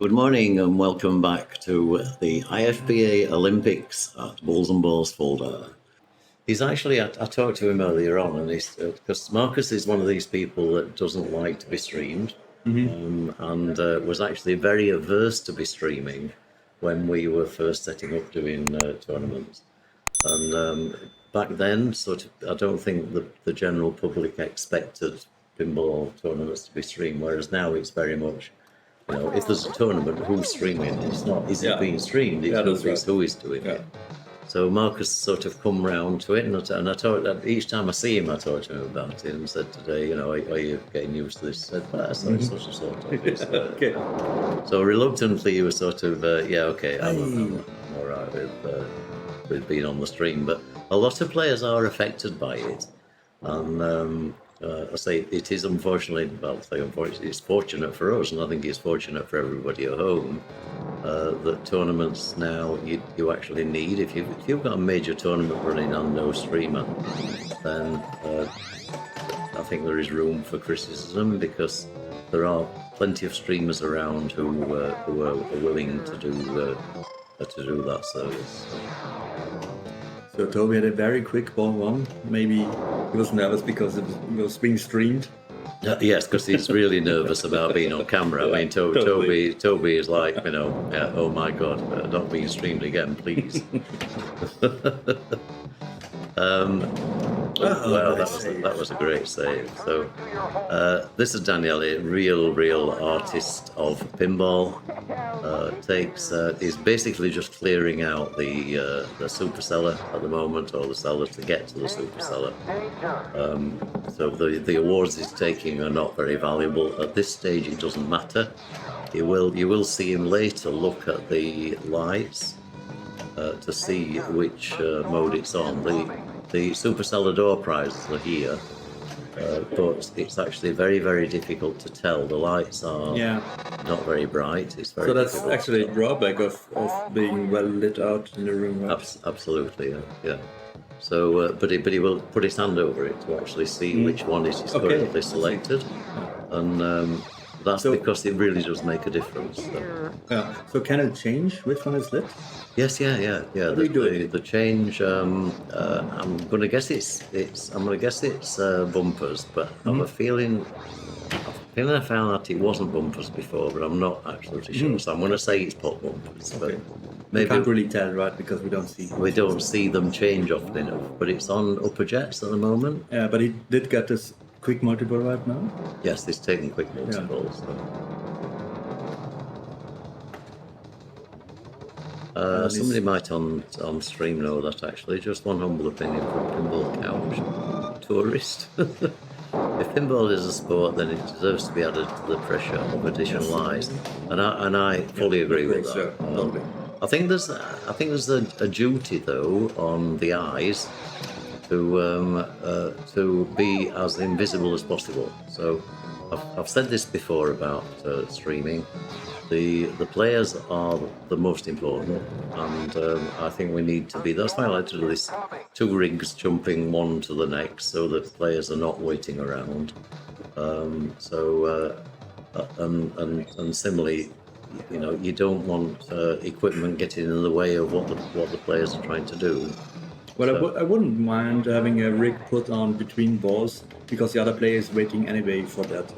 Good morning and welcome back to the IFPA Olympics at Bulls&Balls Fulda. He's actually, I talked to him earlier on, and he's because Markus is one of these people that doesn't like to be streamed, and was actually very averse to be streaming when we were first setting up doing tournaments. And back then, I don't think the general public expected pinball tournaments to be streamed, whereas now it's very much, if there's a tournament, who's streaming? It's not, is it being streamed? It's who is doing it. So Markus sort of come round to it, and I told each time I see him, I talk to him about it and said today, are you getting used to this? He said, well, sort of. Okay. So reluctantly, he was sort of, I'm all right with being on the stream, but a lot of players are affected by it, and I say it is unfortunately, it's fortunate for us, and I think it's fortunate for everybody at home, that tournaments now you actually need, if you've got a major tournament running on no streamer, then I think there is room for criticism, because there are plenty of streamers around who are willing to do that service. So Toby had a very quick ball one. Maybe he was nervous because it was being streamed. Yes, because he's really nervous about being on camera. I mean, Toby is like, oh my God, not being streamed again, please. That was a great save. So this is Daniele, real artist of pinball. Is basically just clearing out the super cellar at the moment, or the cellar to get to the super cellar. So the awards he's taking are not very valuable at this stage. It doesn't matter. You will see him later look at the lights to see which mode it's on. The Super Cellar door prizes are here, but it's actually very, very difficult to tell. The lights are not very bright. It's very. So that's actually a drawback of being well lit out in the room. Right? Absolutely, yeah. So, but he will put his hand over it to actually see which one is currently selected, and that's because it really does make a difference. So can it change which one is lit? Yes, yeah. The change. I'm gonna guess it's bumpers, but I have a feeling. I found that it wasn't bumpers before, but I'm not absolutely sure. So I'm going to say it's pop bumpers, but maybe we can't really tell, right? Because we don't see. We don't see them change often enough, but it's on upper jets at the moment. Yeah, but he did get this quick multiple right now. Yes, he's taking quick multiples. Somebody might on stream know that actually. Just one humble opinion from Pinball Couch Tourist. If pinball is a sport, then it deserves to be added to the pressure of additional eyes, and I fully agree with that. I think there's a duty though on the eyes to be as invisible as possible. So I've said this before about streaming. The players are the most important, and I think we need to be. That's why I like to do this 2 rigs jumping one to the next, so that players are not waiting around. And similarly, you don't want equipment getting in the way of what the players are trying to do. Well, so, I wouldn't mind having a rig put on between balls, because the other player is waiting anyway for that.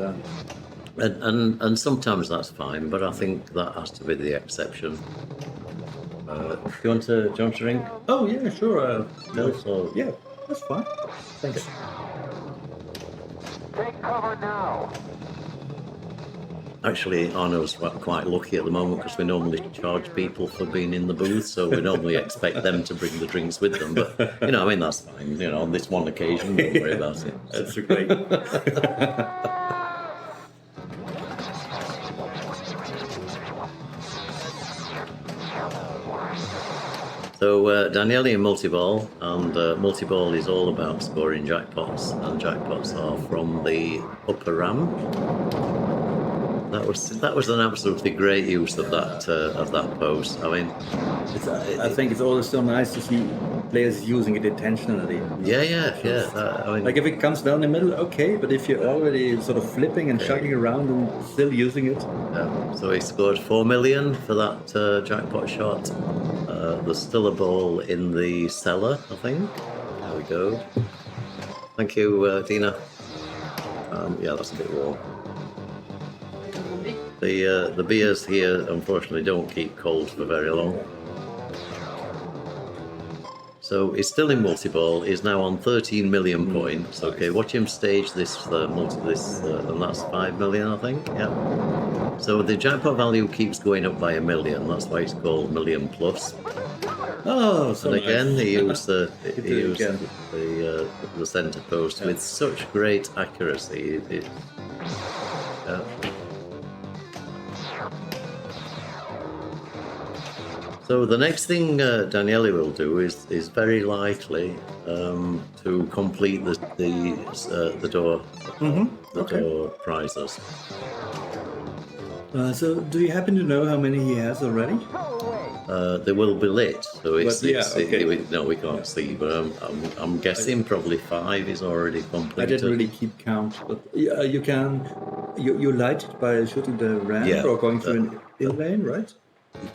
And sometimes that's fine, but I think that has to be the exception. Do you want to drink? Oh yeah, sure. No? Yeah, that's fine. Thanks. Take cover now. Actually, Arno's quite lucky at the moment, because we normally charge people for being in the booth, so we normally expect them to bring the drinks with them. But that's fine. On this one occasion, don't worry about it. That's great. So Daniele in multi-ball, and multi-ball is all about scoring jackpots, and jackpots are from the upper ramp. That was an absolutely great use of that post. I mean, I think it's always so nice to see players using it intentionally. yeah. I mean, Like if it comes down the middle, okay, but if you're already sort of flipping and shuggling around and still using it. so he scored 4 million for that jackpot shot. There's still a ball in the cellar, I think. There we go. Thank you, Dina. Yeah, that's a bit warm. The beers here, unfortunately, don't keep cold for very long. So it's still in multi-ball. He's now on 13 million points. Okay, watch him stage this and that's 5 million, I think. Yeah. So the jackpot value keeps going up by 1 million. That's why it's called million plus. Oh, so And again, nice. he used the centre post with such great accuracy. So the next thing Daniele will do is very likely to complete the door door prizes. So do you happen to know how many he has already? They will be lit, so it's, But, yeah, okay. we can't see, but I'm guessing probably 5 is already completed. I didn't really keep count, but you can you light it by shooting the ramp or going through an in lane, right?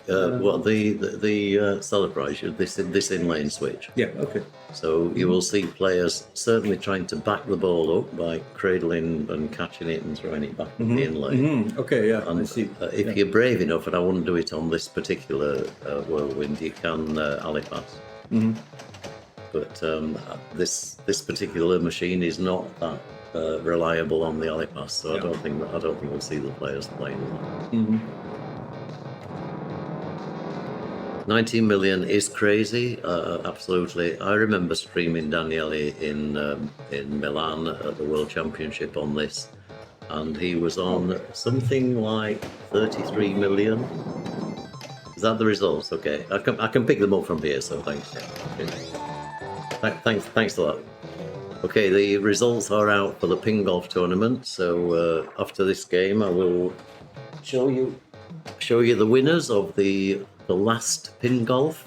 Well, the cellar prize, this in-lane switch. Yeah, okay. So you will see players certainly trying to back the ball up by cradling and catching it and throwing it back in the in-lane. Okay, yeah, And I see. if you're brave enough, and I wouldn't do it on this particular Whirlwind, you can alley pass. But this particular machine is not that reliable on the alley pass, so I don't think we'll see the players playing that. 19 million is crazy, absolutely. I remember streaming Daniele in Milan at the World Championship on this, and he was on something like 33 million. Is that the results? Okay, I can pick them up from here. So thanks. Okay. Thanks a lot. Okay, the results are out for the ping golf tournament. So after this game, I will show you the winners of the last pin golf.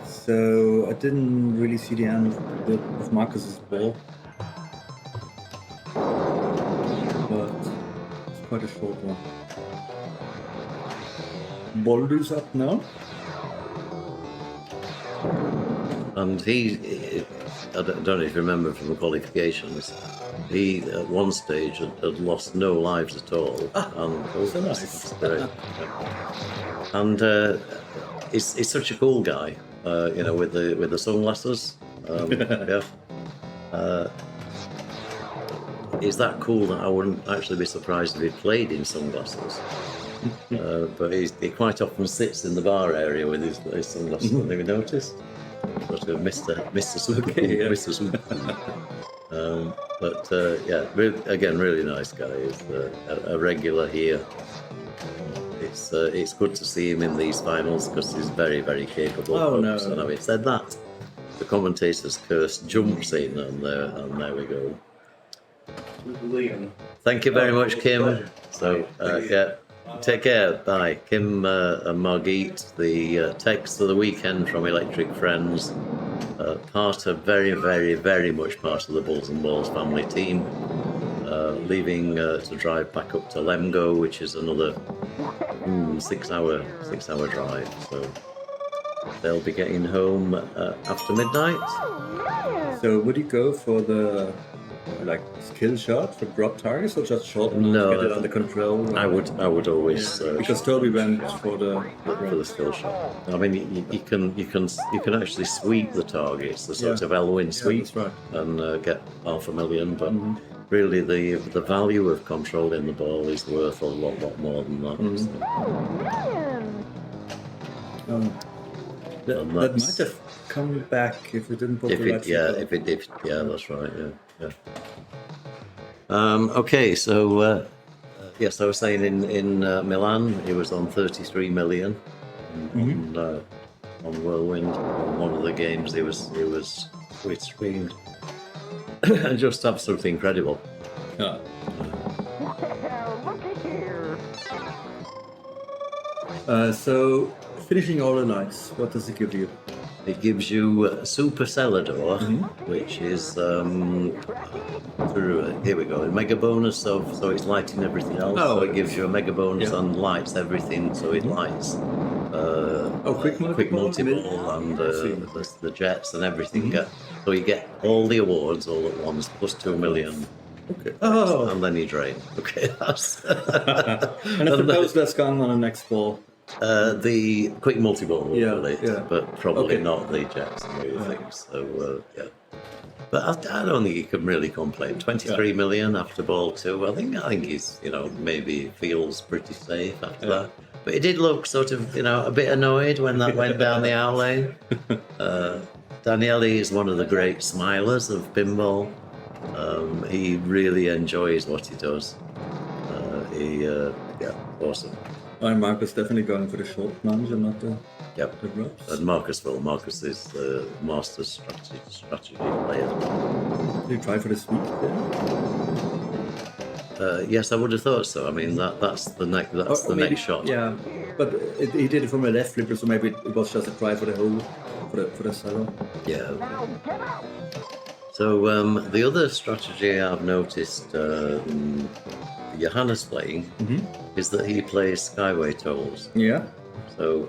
So I didn't really see the end of Markus's ball, but it's quite a short one. Boldizsár up now. And I don't know if you remember from the qualifications, he at one stage had lost no lives at all. So nice. Great. And he's such a cool guy, with the sunglasses. He's that cool that I wouldn't actually be surprised if he played in sunglasses. But he quite often sits in the bar area with his sunglasses. Have you noticed? Sort of Mr. Swoop. Okay, yeah. Mr. Swoop. Again, really nice guy. He's a regular here. It's good to see him in these finals because he's very, very capable. Oh, no. And having said that, the commentator's curse jumps in, and there we go. Thank you very much, Kim. So, take care. Bye. Kim and Margit, the text of the weekend from Electric Friends, part of very, very, very much part of the Bulls&Balls family team, leaving to drive back up to Lemgo, which is another 6 hour drive. So they'll be getting home after midnight. So would you go for the skill shot for drop targets, or just short enough No, to get it under control? I would always because Toby went for the skill shot. I mean, you can actually sweep the targets, the sort of Elwyn sweep, that's right. and get 500,000. But really, the value of controlling the ball is worth a lot more than that. That might have come back if we didn't put the right shot. That's right. Yeah. Okay, so yes, I was saying in Milan, he was on 33 million on Whirlwind. On one of the games, we streamed, just absolutely incredible. Yeah. So, finishing all the nights, what does it give you? It gives you a super cellar door, which is here we go. A mega bonus so it's lighting everything else. Oh. So it gives you a mega bonus Yeah. and lights everything. So it lights quick multi-ball and the jets and everything. So you get all the awards all at once plus 2 million. Okay. Oh. And then you drain. Okay, that's And I suppose that's gone on the next ball. the quick multi-ball will Yeah, be it, yeah. but probably Okay. not the jets and the other things. So yeah. But I don't think he can really complain. 23 million after ball 2. I think he's, maybe feels pretty safe after that. But he did look sort of, a bit annoyed when that went down the out lane. Daniele is one of the great smilers of pinball. He really enjoys what he does. Awesome. And Markus definitely going for the short plunge and not the ropes. And Markus is the master strategy player. Did you try for the sweep there? Yes, I would have thought so. I mean, that's the next next shot. Yeah, but he did it from a left flipper, so maybe it was just a try for the hole, for the cellar. Yeah. So the other strategy I've noticed Johannes playing is that he plays skyway tolls. Yeah. So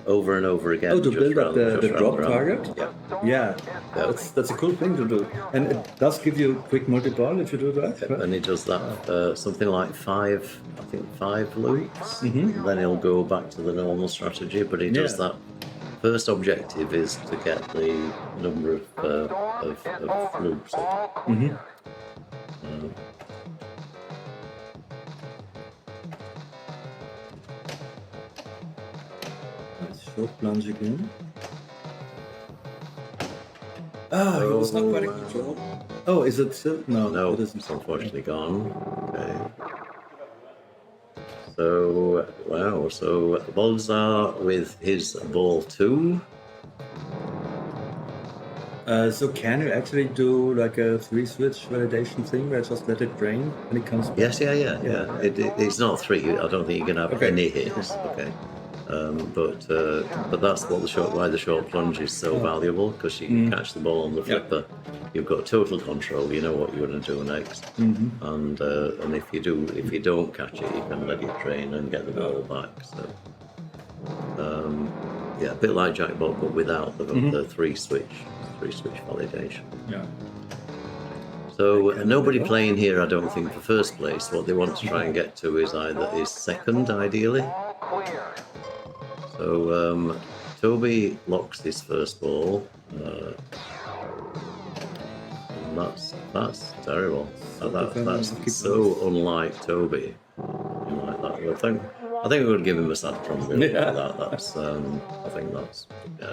over and over again. To build up the drop target? Yeah. Yeah. That's a cool thing to do. And it does give you quick multi-ball if you do that. Right? And he does that something like 5 loops. And then he'll go back to the normal strategy, but he does that. First objective is to get the number of loops up. Short plunge again. He was not quite in control. Oh, is it still? No, it isn't. It's unfortunately gone. Okay. So, wow. So, Boldizsár with his ball 2. So can you actually do like a 3-switch validation thing where just let it drain when it comes back? Yes, yeah. It's not 3. I don't think you can have any hits. Okay. But that's why the short plunge is so valuable, because you can catch the ball on the flipper. You've got total control. You know what you're going to do next, and if you don't catch it, you can let it drain and get the ball back. So a bit like jackpot, but without the three switch validation. Yeah. So nobody playing here, I don't think, for first place. What they want to try and get to is second, ideally. So Toby locks his first ball. And that's terrible. That's so unlike Toby. Like that. I think we would give him a sad drum for that. That's I think that's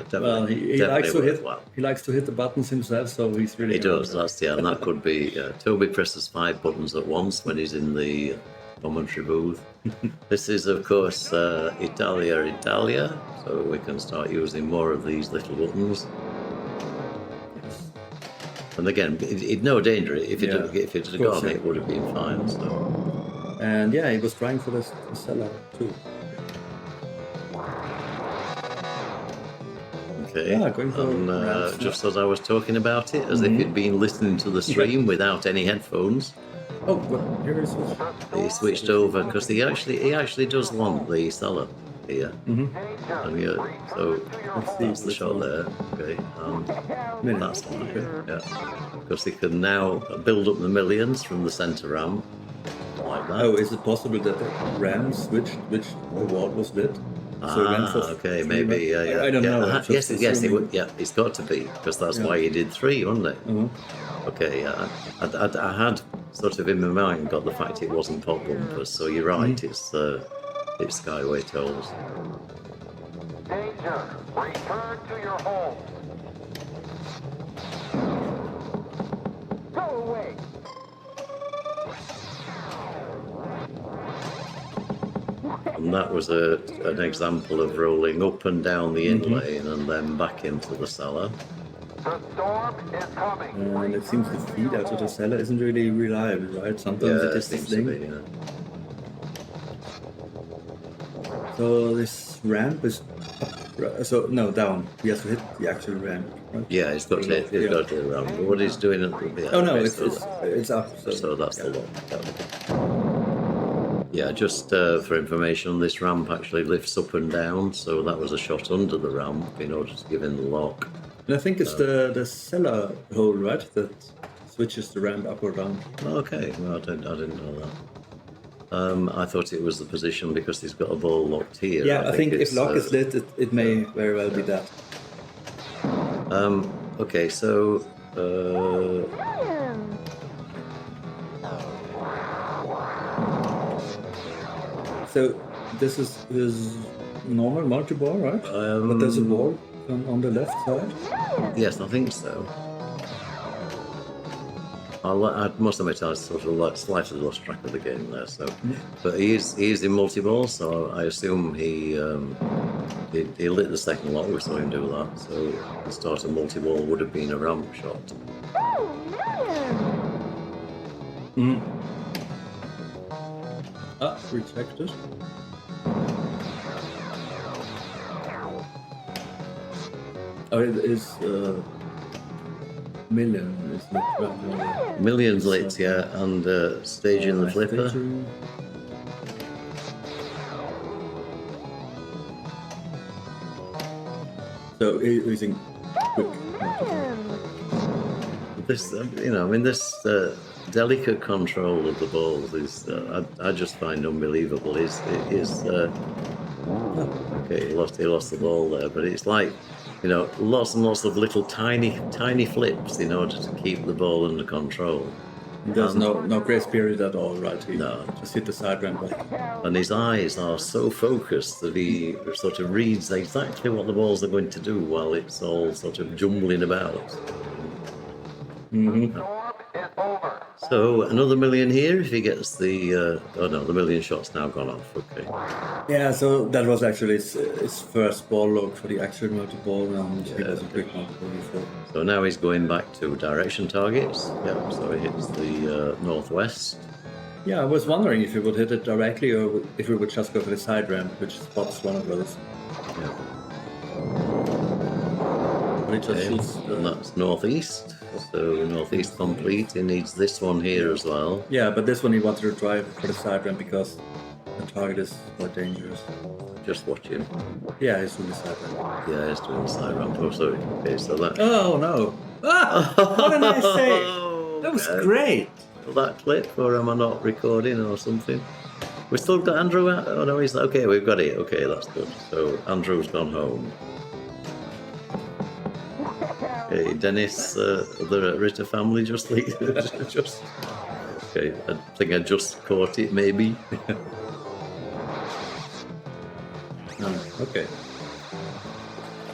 definitely. Well, he likes to hit. Well. He likes to hit the buttons himself, so he's really. He does. And that could be. Toby presses 5 buttons at once when he's in the commentary booth. This is, of course, Italia, so we can start using more of these little buttons. And again, it's no danger. If it had gone, it would have been fine. So. And he was trying for the cellar too. Okay. Going for and just as I was talking about it, as if he'd been listening to the stream without any headphones. Oh, well, here he switched. He switched over because he actually does want the cellar here. And so that's the shot there. Okay, that's fine. Yeah, because he can now build up the millions from the centre ramp like that. Oh, is it possible that the RAM switched which award was lit? Okay, maybe. I don't know. Yes, it would. Yeah, it's got to be because that's why he did 3, wasn't it? Okay, I had sort of in my mind got the fact it wasn't pop bumpers, so you're right, it's skyway tolls. Danger! Return to your home! Go away! And that was an example of rolling up and down the in lane and then back into the cellar. The storm is coming! And it seems the feed out of the cellar isn't really reliable, right? Sometimes it is seems this thing. to be, So this ramp is up, so no, down. He has to hit the actual ramp. Right? Yeah, he's got to hit it around. But what he's doing at the Oh no, okay, it's up. so that's the lock. Yeah, just for information, this ramp actually lifts up and down, so that was a shot under the ramp in order to give in the lock. And I think it's the cellar hole, right, that switches the ramp up or down. Okay, well, I didn't know that. I thought it was the position because he's got a ball locked here. Yeah, I think if it's, lock is lit, it may very well be that. Okay, so So this is his normal multi-ball, right? But there's a ball on the left side. yes, I think so. I must admit I sort of slightly lost track of the game there. So, but he is in multi-ball, so I assume he lit the second lock. We saw him do that. So the start of multi-ball would have been a ramp shot. Rejected. Oh, it is million, isn't it? Millions lit, yeah, and staging the flipper. So using quick. This, this delicate control of the balls is, I just find unbelievable. Okay, he lost the ball there, but it's like, lots and lots of little tiny flips in order to keep the ball under control. There's no grace period at all, right? He No. just hit the side ramp. And his eyes are so focused that he sort of reads exactly what the balls are going to do while it's all sort of jumbling about. Storm is over. So another million here if he gets the... oh no, the million shot's now gone off, okay. Yeah, so that was actually his first ball lock for the actual multi-ball, and he was a quick multi-ball before. So now he's going back to direction targets. Yep, so he hits the northwest. Yeah, I was wondering if he would hit it directly or if he would just go for the side ramp, which spots one of those. Yeah. But he just Okay, shoots and that's northeast. So northeast complete. He needs this one here as well. Yeah, but this one he wanted to drive for the side ramp because the target is quite dangerous. Just watch him. Yeah, he's doing the side ramp. Yeah, he's doing the side ramp. Oh, sorry. Okay, so that... Oh no! Ah! What a nice save! That was great! Will that clip, or am I not recording or something? We still got Andrew out? Oh no, he's okay. We've got it. Okay, that's good. So Andrew's gone home. Okay, Dennis, the Ritter family just okay. I think I just caught it, maybe. Okay.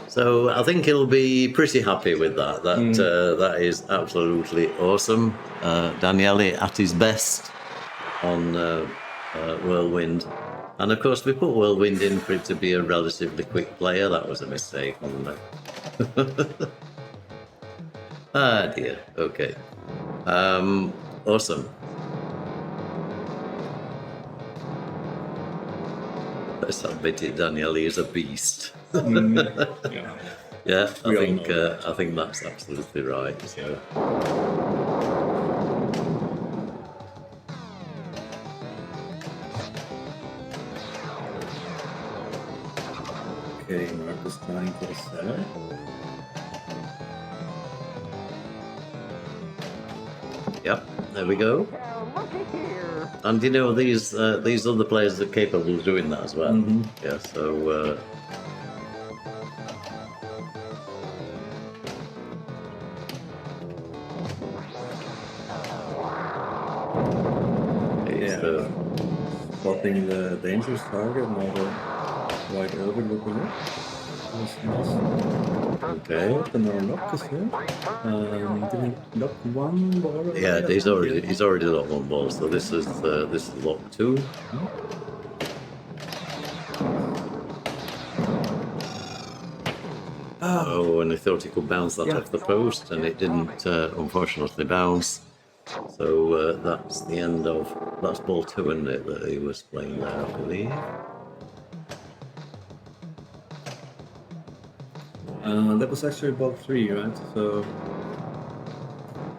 So I think he'll be pretty happy with that. That is absolutely awesome. Daniele at his best on Whirlwind. And of course we put Whirlwind in for it to be a relatively quick player. That was a mistake, wasn't it? Ah dear, okay. Awesome. Let's admit it, Daniele is a beast. Yeah. Yeah, We all know I think that's absolutely right. So. Okay, Markus trying for the cellar. Yep, there we go. Looky here. And these other players are capable of doing that as well. Yeah, so Spotting the dangerous target, not a wide overlooking it. That's nice. okay. And our lock is here. Did he lock one ball? Yeah, he's already locked one ball, so this is lock 2. Oh, and I thought he could bounce that off the post, and it didn't, unfortunately, bounce. So that's the end of... That's ball 2, isn't it, that he was playing there, I believe? That was actually ball 3, right? So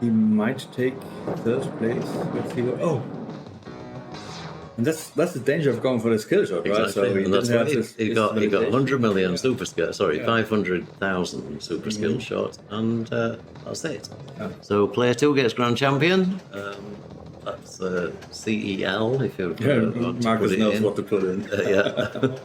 he might take third place. Let's see. Oh, and that's the danger of going for the skill shot, right? Exactly. So And that's why he got validation. 100 million Yeah. super skill. Sorry, Yeah. 500,000 super skill shot, and that's it. Yeah. So player 2 gets grand champion. That's CEL if you want to Markus put it knows in. what to put in. Yeah.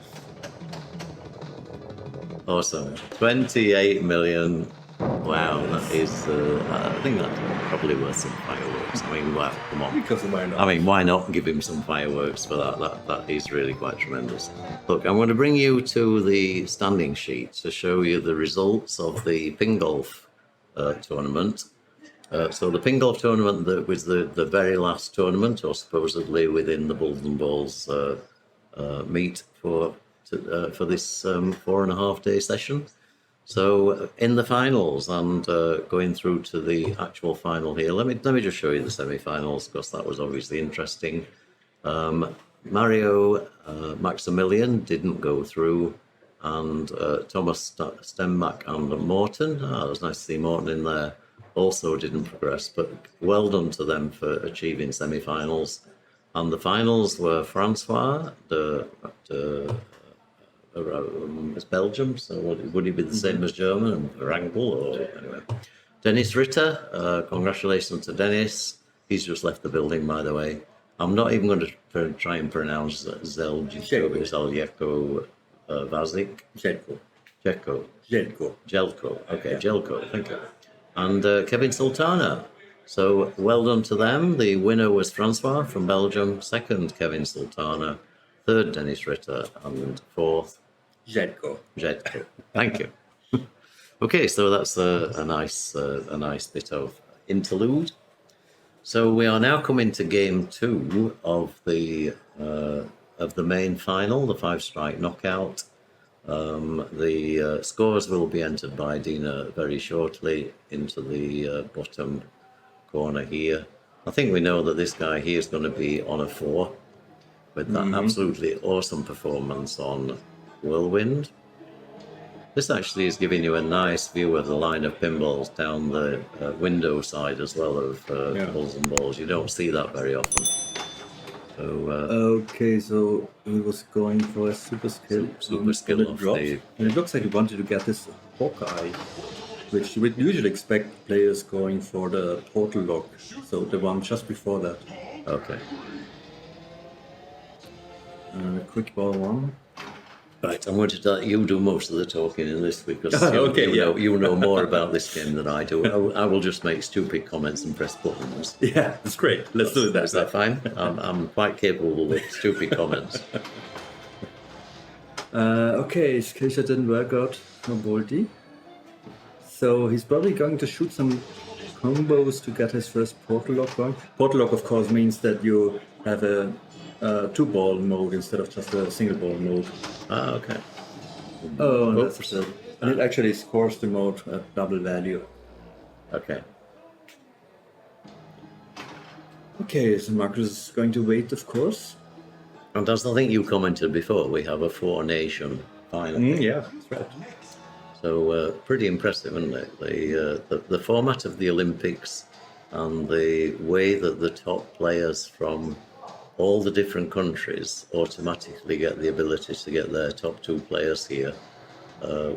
Awesome. 28 million. Wow, that is. I think that's probably worth some fireworks. I mean, wow, come on. Because why not? I mean, why not give him some fireworks for that? That is really quite tremendous. Look, I'm going to bring you to the standing sheet to show you the results of the ping golf tournament. So the ping golf tournament that was the very last tournament, or supposedly within the Bulls&Balls meet for this 4.5-day session. So in the finals and going through to the actual final here, let me just show you the semi-finals because that was obviously interesting. Mario Maximilian didn't go through, and Thomas Stenbach and Morton. It was nice to see Morton in there. Also didn't progress, but well done to them for achieving semi-finals. And the finals were Francois it's Belgium, so would he be the same as German and Wrangel? Or anyway, Dennis Ritter, congratulations to Dennis. He's just left the building, by the way. I'm not even going to try and pronounce Zeljeko Vazik. Jelko. Okay, yeah. Jelko. Thank you. And Kevin Sultana. So well done to them. The winner was Francois from Belgium. Second, Kevin Sultana. Third, Dennis Ritter. And fourth, Jetko. Thank you. Okay, so that's a nice bit of interlude. So we are now coming to game 2 of the main final, the 5-strike knockout. The scores will be entered by Dina very shortly into the bottom corner here. I think we know that this guy here is going to be on a 4 with that absolutely awesome performance on Whirlwind. This actually is giving you a nice view of the line of pinballs down the window side as well of Bulls&Balls. You don't see that very often. So, okay, so he was going for a super skill. Super skill of and it looks like he wanted to get this Hawkeye, which you would usually expect players going for the portal lock. So the one just before that. Okay. Quick ball 1. Right, I'm going to let you do most of the talking in this because you know more about this game than I do. I will just make stupid comments and press buttons. Yeah, that's great. Let's do that. Is that fine? I'm quite capable with stupid comments. Okay, skill shot didn't work out for Boldy. So he's probably going to shoot some combos to get his first portal lock going. Portal lock, of course, means that you have a 2-ball mode instead of just a single-ball mode. Ah, okay. Oh, and that's it. And it actually scores the mode at double value. Okay. Okay, so Markus is going to wait, of course. And as I think you commented before, we have a 4-nation final. Yeah, that's right. So pretty impressive, isn't it? The format of the Olympics and the way that the top players from all the different countries automatically get the ability to get their top 2 players here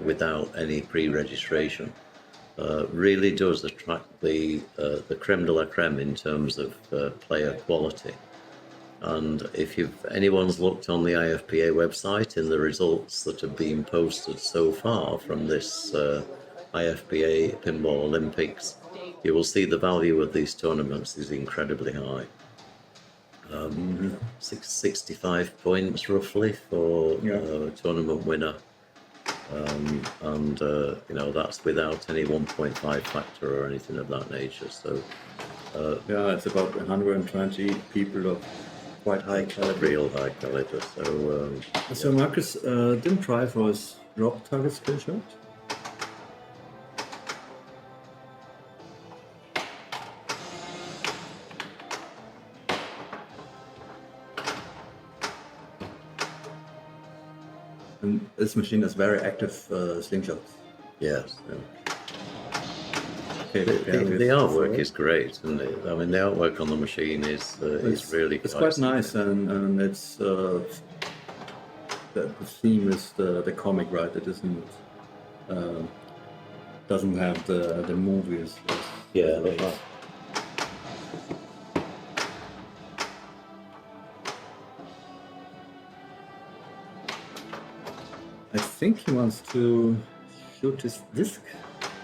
without any pre-registration really does attract the creme de la creme in terms of player quality. And if anyone's looked on the IFPA website in the results that have been posted so far from this IFPA Pinball Olympics, you will see the value of these tournaments is incredibly high. 65 points roughly for a tournament winner, and that's without any 1.5 factor or anything of that nature. So it's about 120 people of quite high caliber. Real high caliber. So Markus didn't try for his drop target skill shot. And this machine has very active slingshots. Yes. Yeah. Okay, The artwork is great, isn't it? I mean, the artwork on the machine is really it's quite nice, and it's the theme is the comic, right? It isn't doesn't have the movies. Yeah. I think he wants to shoot his disc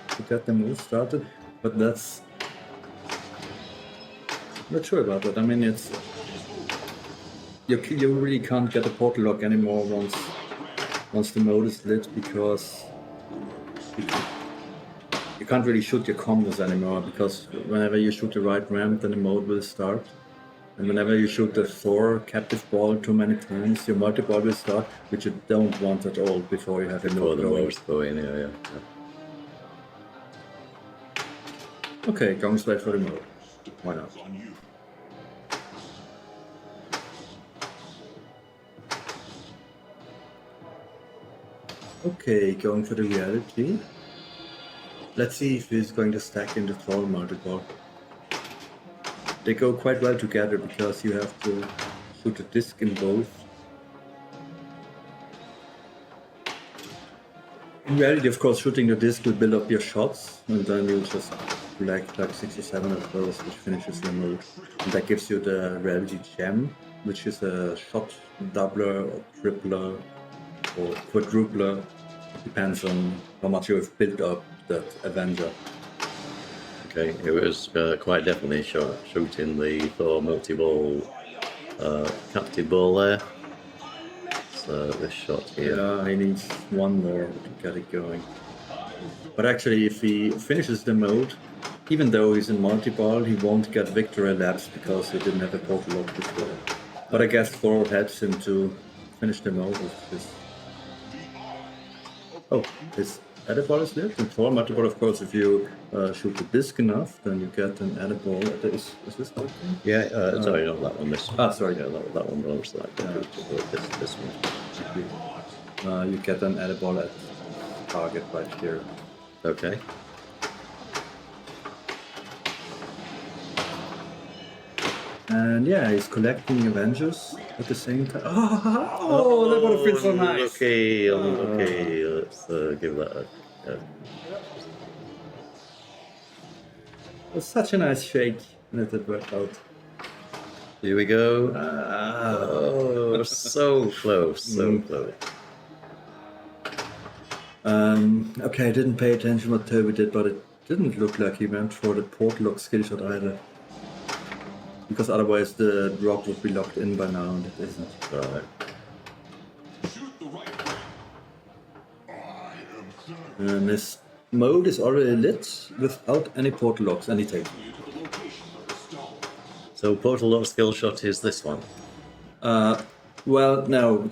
to get the move started, but that's not sure about that. I mean, it's you really can't get a portal lock anymore once the mode is lit, because you can't really shoot your combos anymore, because whenever you shoot the right ramp, then the mode will start. And whenever you shoot the Thor captive ball too many times, your multi-ball will start, which you don't want at all before you have a mode going. Yeah. Okay, going straight for the mode. Why not? Okay, going for the reality. Let's see if he's going to stack in the Thor multi-ball. They go quite well together because you have to shoot a disc in both. In reality, of course, shooting the disc will build up your shots, and then you'll just collect like 6 or 7 of those, which finishes your mode. And that gives you the reality gem, which is a shot doubler or tripler or quadrupler. Depends on how much you have built up that Avenger. Okay, it was quite definitely shooting the Thor multi-ball captive ball there. So this shot here. Yeah, he needs one more to get it going. But actually, if he finishes the mode, even though he's in multi-ball, he won't get victory laps because he didn't have a portal lock before. But I guess Thor helps him to finish the mode with this. Oh, his edible is lit. In Thor multi-ball, of course, if you shoot the disc enough, then you get an edible. Is this working? Yeah, sorry, not that one. This one. Sorry. Yeah, that one belongs to that. This one. You get an edible at target right here. Okay. And yeah, he's collecting Avengers at the same time. Oh, that would have been so nice. Okay. Let's give that a. It was such a nice shake, and it worked out. Here we go. Oh, so close, so close. Okay, I didn't pay attention what Toby did, but it didn't look like he went for the portal lock skill shot either. Because otherwise the drop would be locked in by now, and it isn't. Right. And this mode is already lit without any portal locks, any tape. So portal lock skill shot is this one. Well, no,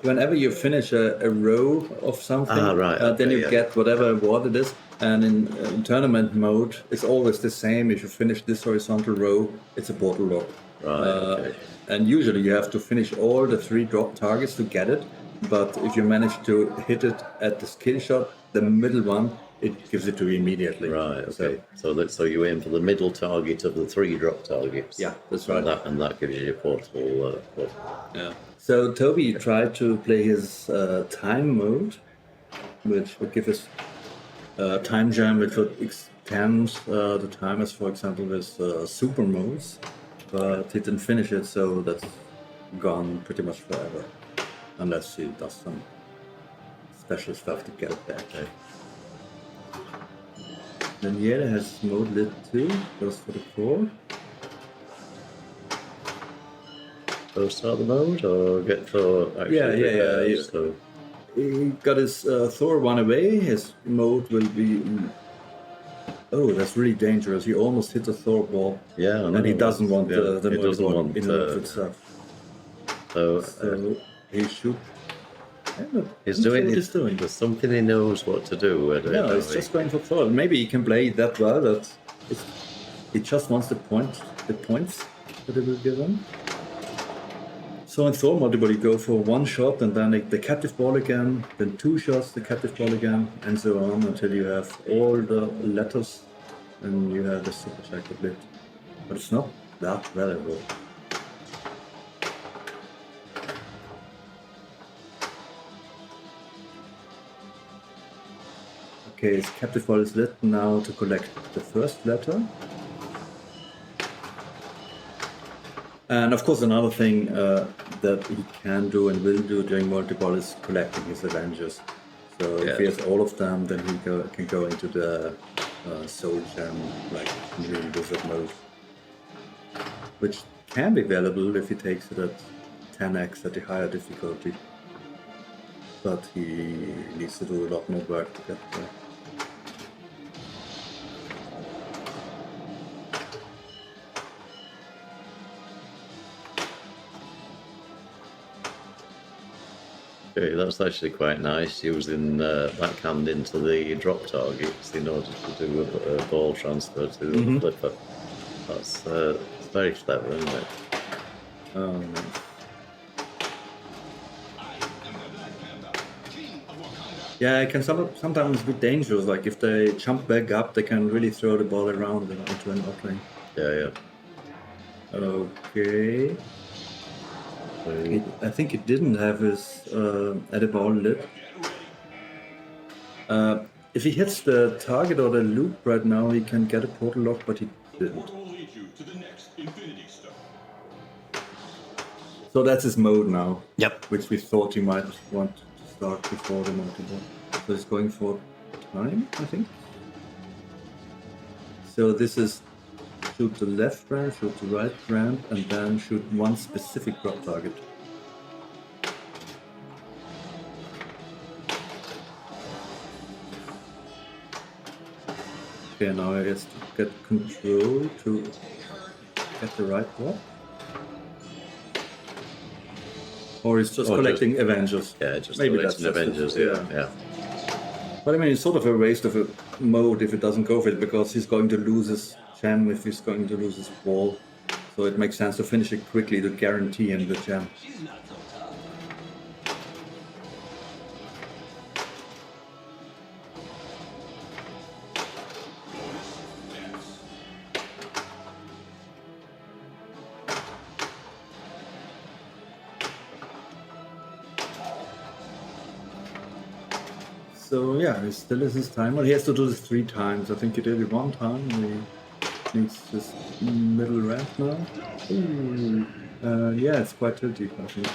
whenever you finish a row of something, then you get whatever award it is. And in tournament mode, it's always the same. If you finish this horizontal row, it's a portal lock. Right. And usually you have to finish all the 3 drop targets to get it. But if you manage to hit it at the skill shot, the middle one, it gives it to you immediately. Right. Okay. So you aim for the middle target of the 3 drop targets. Yeah, that's right. And that gives you your portal. Yeah. So Toby tried to play his time mode, which would give us time jam, which would extend the timers, for example, with super modes, but he didn't finish it, so that's gone pretty much forever, unless he does some special stuff to get it back. Okay. Daniele has mode lit too, goes for the 4. So start the mode or get for actually? Yeah. So He got his Thor one away. His mode will be. Oh, that's really dangerous. He almost hit the Thor ball. yeah, And he doesn't want the he doesn't mode want in of itself. So he should. he's doing. What he's doing. There's something he knows what to do. Yeah, he's just going for Thor. Maybe he can play that well that he just wants the points that he will give him. So in throw multi-ball, you go for one shot and then the captive ball again, then 2 shots, the captive ball again, and so on until you have all the letters and you have the super jackpot lit. But it's not that valuable. Okay, his captive ball is lit now to collect the first letter. And of course, another thing that he can do and will do during multi-ball is collecting his Avengers. So if he has all of them, then he can go into the Soul Gem, like new wizard mode, which can be valuable if he takes it at 10x at the higher difficulty. But he needs to do a lot more work to get there. Okay, that's actually quite nice, using backhand into the drop targets in order to do a ball transfer to the flipper. That's it's very clever, isn't it? Oh, nice. Yeah, it can sometimes be dangerous. Like if they jump back up, they can really throw the ball around into an opening. Yeah. Okay. I think he didn't have his edit ball lit. If he hits the target or the loop right now, he can get a portal lock, but he didn't. So that's his mode now. Yep. Which we thought he might want to start before the multi-ball. So he's going for time, I think. So this is shoot the left ramp, shoot the right ramp, and then shoot one specific drop target. Okay, now he has to get control to get the right drop. Or he's just collecting Avengers. Yeah, just maybe collecting that's Avengers, yeah. But I mean, it's sort of a waste of a mode if it doesn't go for it, because he's going to lose his gem if he's going to lose his ball. So it makes sense to finish it quickly to guarantee him the gem. So yeah, it still is his timer. He has to do this 3 times. I think he did it 1 time. He needs this middle ramp now. Ooh. Yeah, it's quite tilty, I think.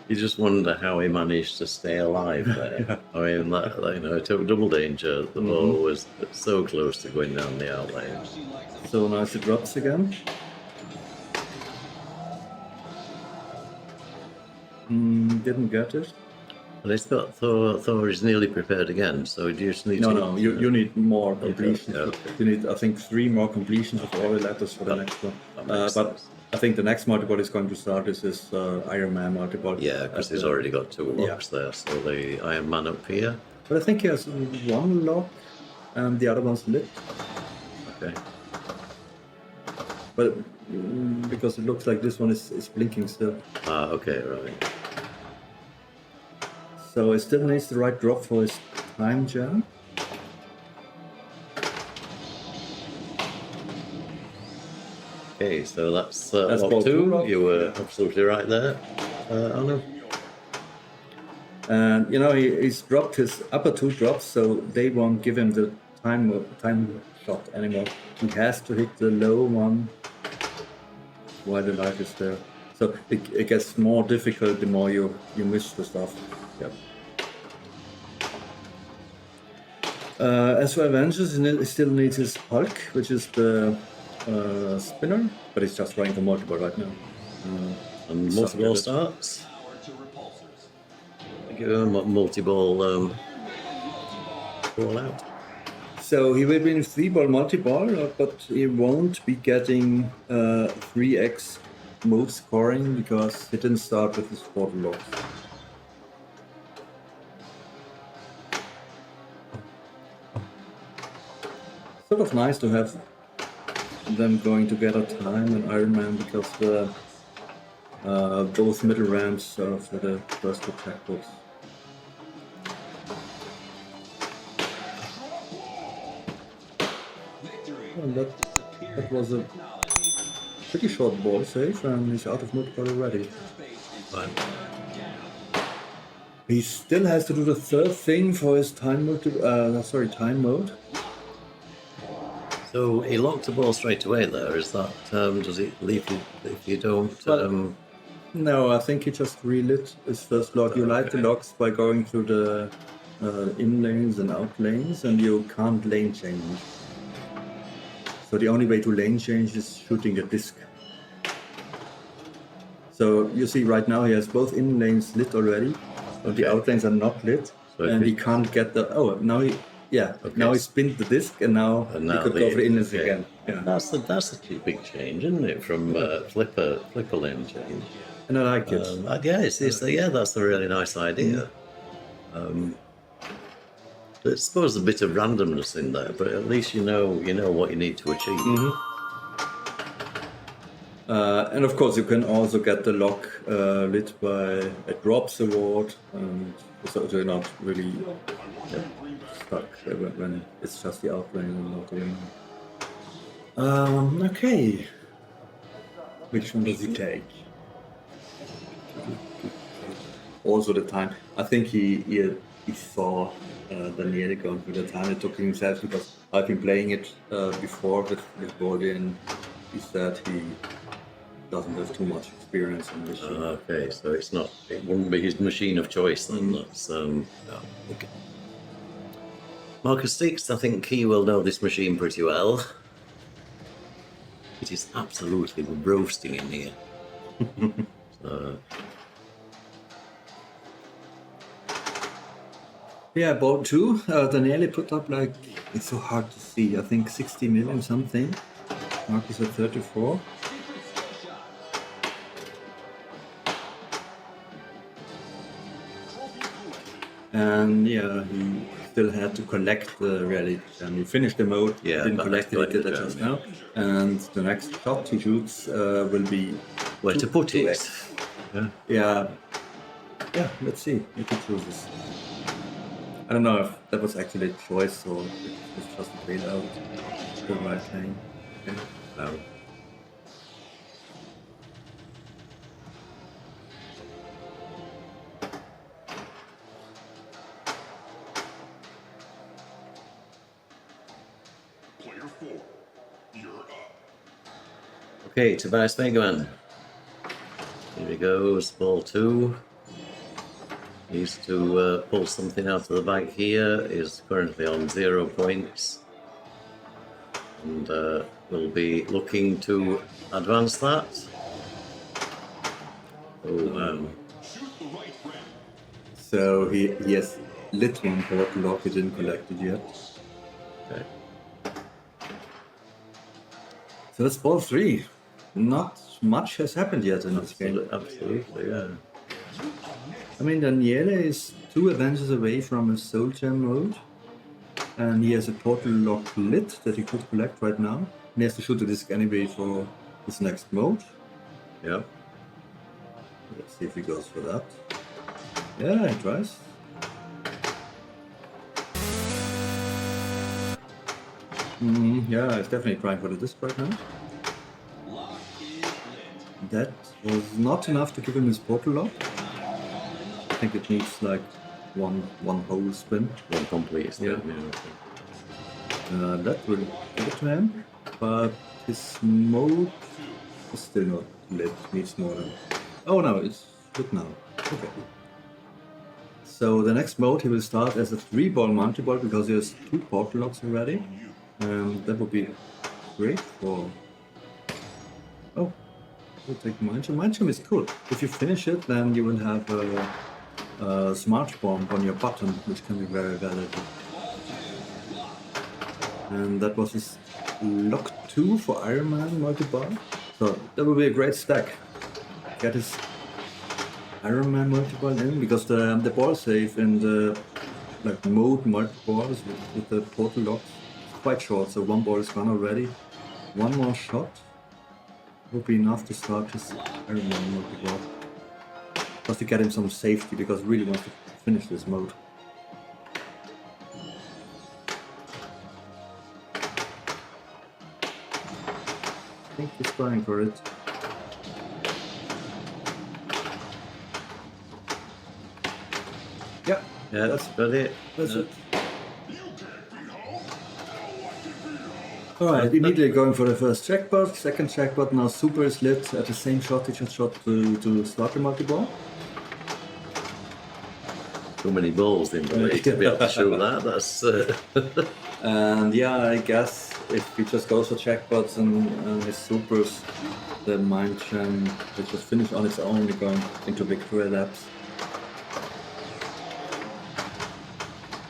You just wonder how he managed to stay alive there. I mean, it took double danger. The ball was so close to going down the out lane. So nice, it drops again. Didn't get it. And it's got Thor is nearly prepared again, so you just need to... No, you need more completions. Yeah, okay. You need, I think, 3 more completions of all the letters for the next one. But sense. I think the next multi-ball is going to start is this Iron Man multi-ball. Yeah, because he's already got 2 locks there, so the Iron Man up here. But I think he has 1 lock and the other one's lit. Okay. But because it looks like this one is blinking still. Okay, right. So he still needs the right drop for his time gem. Okay, so that's That's lock ball 2. two, You were absolutely right there, Arno. And you know he's dropped his upper 2 drops, so they won't give him the time shot anymore. He has to hit the low one while the light is there. So it gets more difficult the more you miss the stuff. Yep. As for Avengers, he still needs his Hulk, which is the spinner, but he's just running for multiple right now. And multi-ball starts. Give him a multi-ball ball out. So he will be in 3-ball multi-ball, but he won't be getting 3x move scoring because he didn't start with his portal locks. sort of nice to have them going together time and Iron Man because the both middle ramps serve for the first attack box. And that was a pretty short ball save, and he's out of multiple already. Fine. He still has to do the third thing for his time mode. So he locked the ball straight away there. Is that, does it leave you if you don't? Well, no, I think he just relit his first lock. You light the locks by going through the in lanes and out lanes, and you can't lane change. So the only way to lane change is shooting a disc. So you see right now he has both in lanes lit already, but the out lanes are not lit, So and if he can't get the. Oh, now he. Yeah, Okay. now he spins the disc, and now he could go for the in-lanes okay. again. Yeah, That's a big change, isn't it? From flipper lane change. and I like it. Yeah, that's a really nice idea. I suppose a bit of randomness in there, but at least you know what you need to achieve. And of course, you can also get the lock lit by a drops award, and so you're not really stuck when it's just the outlane and not the in. Okay. Which one does he take? Also the time. I think he saw Daniele going through the time. It took himself because I've been playing it before with Boldi, and he said he doesn't have too much experience in this. Okay, so it wouldn't be his machine of choice then. That's okay. Markus Stix, I think he will know this machine pretty well. It is absolutely roasting in here. Yeah, ball 2. Daniele put up like, it's so hard to see, I think 60 million something. Markus at 34. And yeah, he still had to collect the rally. And he finished the mode, Yeah, didn't but collect it, he did that just now. And the next shot he shoots will be Where to put it? 2x. Yeah. Yeah, let's see if he chooses. I don't know if that was actually a choice or if it was just a bail out the right lane. Okay. No. Player 4, you're up. Okay, Tobias Wagemann. Here he goes, ball 2. Needs to pull something out of the bag here. Is currently on 0 points. And will be looking to advance that. So he has lit one port lock, he didn't collect it yet. Okay. So that's ball 3. Not much has happened yet in this game. Absolutely, yeah. I mean, Daniele is 2 Avengers away from a Soul Gem mode. And he has a portal lock lit that he could collect right now. And he has to shoot the disc anyway for his next mode. Yeah. Let's see if he goes for that. Yeah, he tries. Yeah, he's definitely trying for the disc right now. That was not enough to give him his portal lock. I think it needs like one whole spin. One complete step, Yeah. okay. That will give it to him, but his mode is still not lit. Needs more. Oh no, it's lit now. Okay. So the next mode he will start as a 3-ball multi-ball because he has 2 portal locks already. That would be great for. Oh, we'll take Mind Gem. Mind Gem is cool. If you finish it, then you will have a smart bomb on your button, which can be very valuable. And that was his lock 2 for Iron Man multi-ball. So that would be a great stack. Get his Iron Man multi-ball in because the ball save in the like mode multi-balls with the portal locks quite short, so one ball is gone already. One more shot would be enough to start his Iron Man multi-ball. Just to get him some safety, because he really wants to finish this mode. I think he's trying for it. Yeah, Yeah, that's about it. that's it. Alright, immediately going for the first jackpot, second jackpot, now super is lit at the same shot he just shot to start the multi-ball. Too many balls in the way to be able to show that. That's And yeah, I guess if he just goes for jackpots and his supers, the mind gem will just finish on its own, going into victory laps.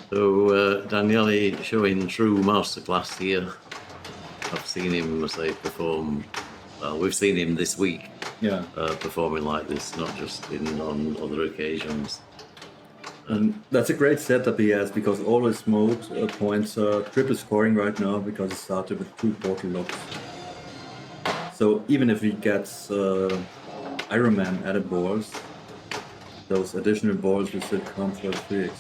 so Daniele showing true masterclass here. I've seen him, say, perform. Well, we've seen him this week Yeah. performing like this, not just on other occasions. And that's a great setup he has, because all his mode points are triple scoring right now, because he started with 2 portal locks. So even if he gets Iron Man added balls, those additional balls will still come for 3x.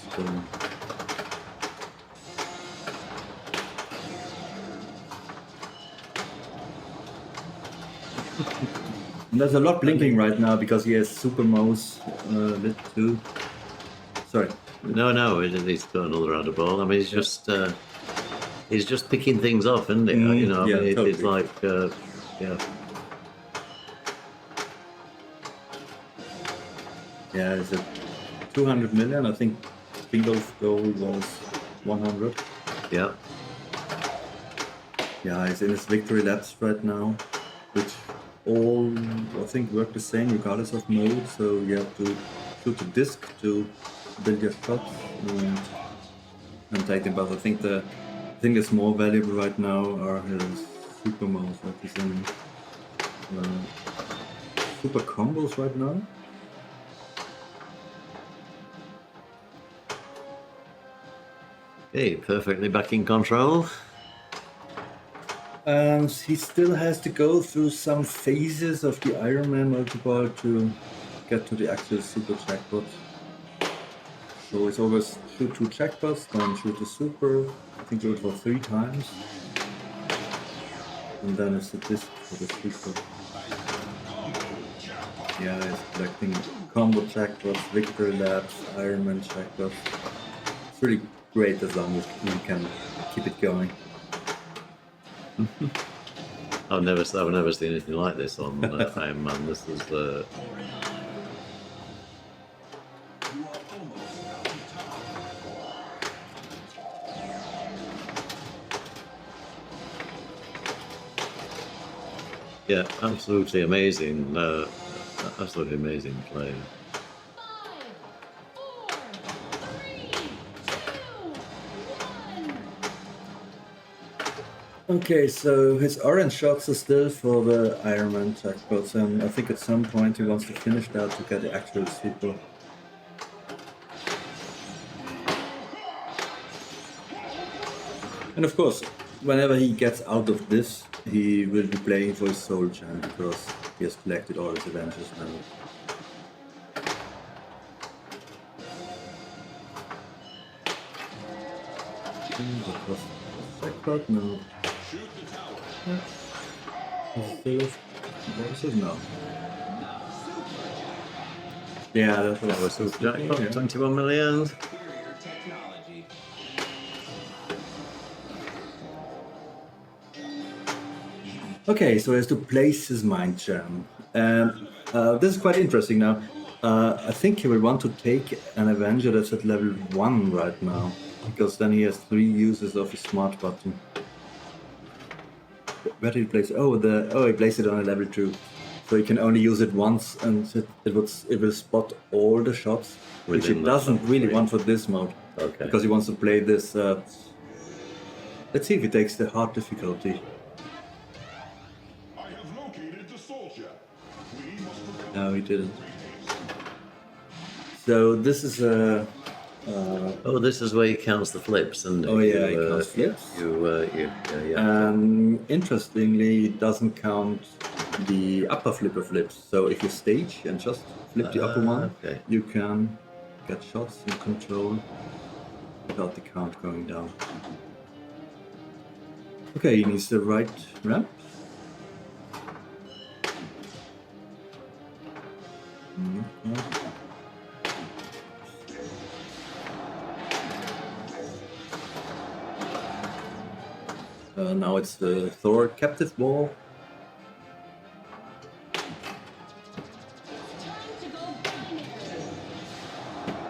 And there's a lot blinking right now because he has super mouse lit too. Sorry. No, he's got another added ball. I mean, he's just picking things off, isn't he? You know, yeah, I mean, totally. it's like, yeah. Yeah, it's a 200 million. I think Pinball's goal was 100. Yeah. Yeah, he's in his victory laps right now, which all I think work the same regardless of mode. So you have to shoot the disc to build your shots and take them. But I think that's more valuable right now are his super modes. Like he's in super combos right now. Hey, perfectly back in control. He still has to go through some phases of the Iron Man multi-ball to get to the actual super jackpot. So it's always shoot 2 jackpots, then shoot the super. I think do it for 3 times. And then it's the disc for the super. Yeah, it's collecting combo jackpots, victory laps, Iron Man jackpots. It's really great as long as you can keep it going. I've never seen anything like this on Iron Man. This is yeah, absolutely amazing. Absolutely amazing play. 5, 4, 3, 2, 1. Okay, so his orange shots are still for the Iron Man jackpots, and I think at some point he wants to finish that to get the actual super. And of course, whenever he gets out of this, he will be playing for his soul gem because he has collected all his Avengers now. That was jackpot, no. What is it now? Yeah, that was Super jackpot, yeah. 21 million. Okay, so he has to place his mind gem. And this is quite interesting now. I think he will want to take an Avenger that's at level 1 right now, because then he has 3 uses of his smart button. Where did he place it? Oh, he placed it on a level 2. So he can only use it once, and it will spot all the shots, which he Within that doesn't really level want for this mode. Okay. Because he wants to play this. Let's see if he takes the hard difficulty. I have located the soldier. We must prevent No, he didn't. So this is a Oh, this is where he counts the flips, and Oh, yeah, he counts flips. Interestingly, it doesn't count the upper flipper flips. So if you stage and just flip the upper one, okay. you can get shots in control without the count going down. Okay, he needs the right ramp. Now it's the Thor captive ball.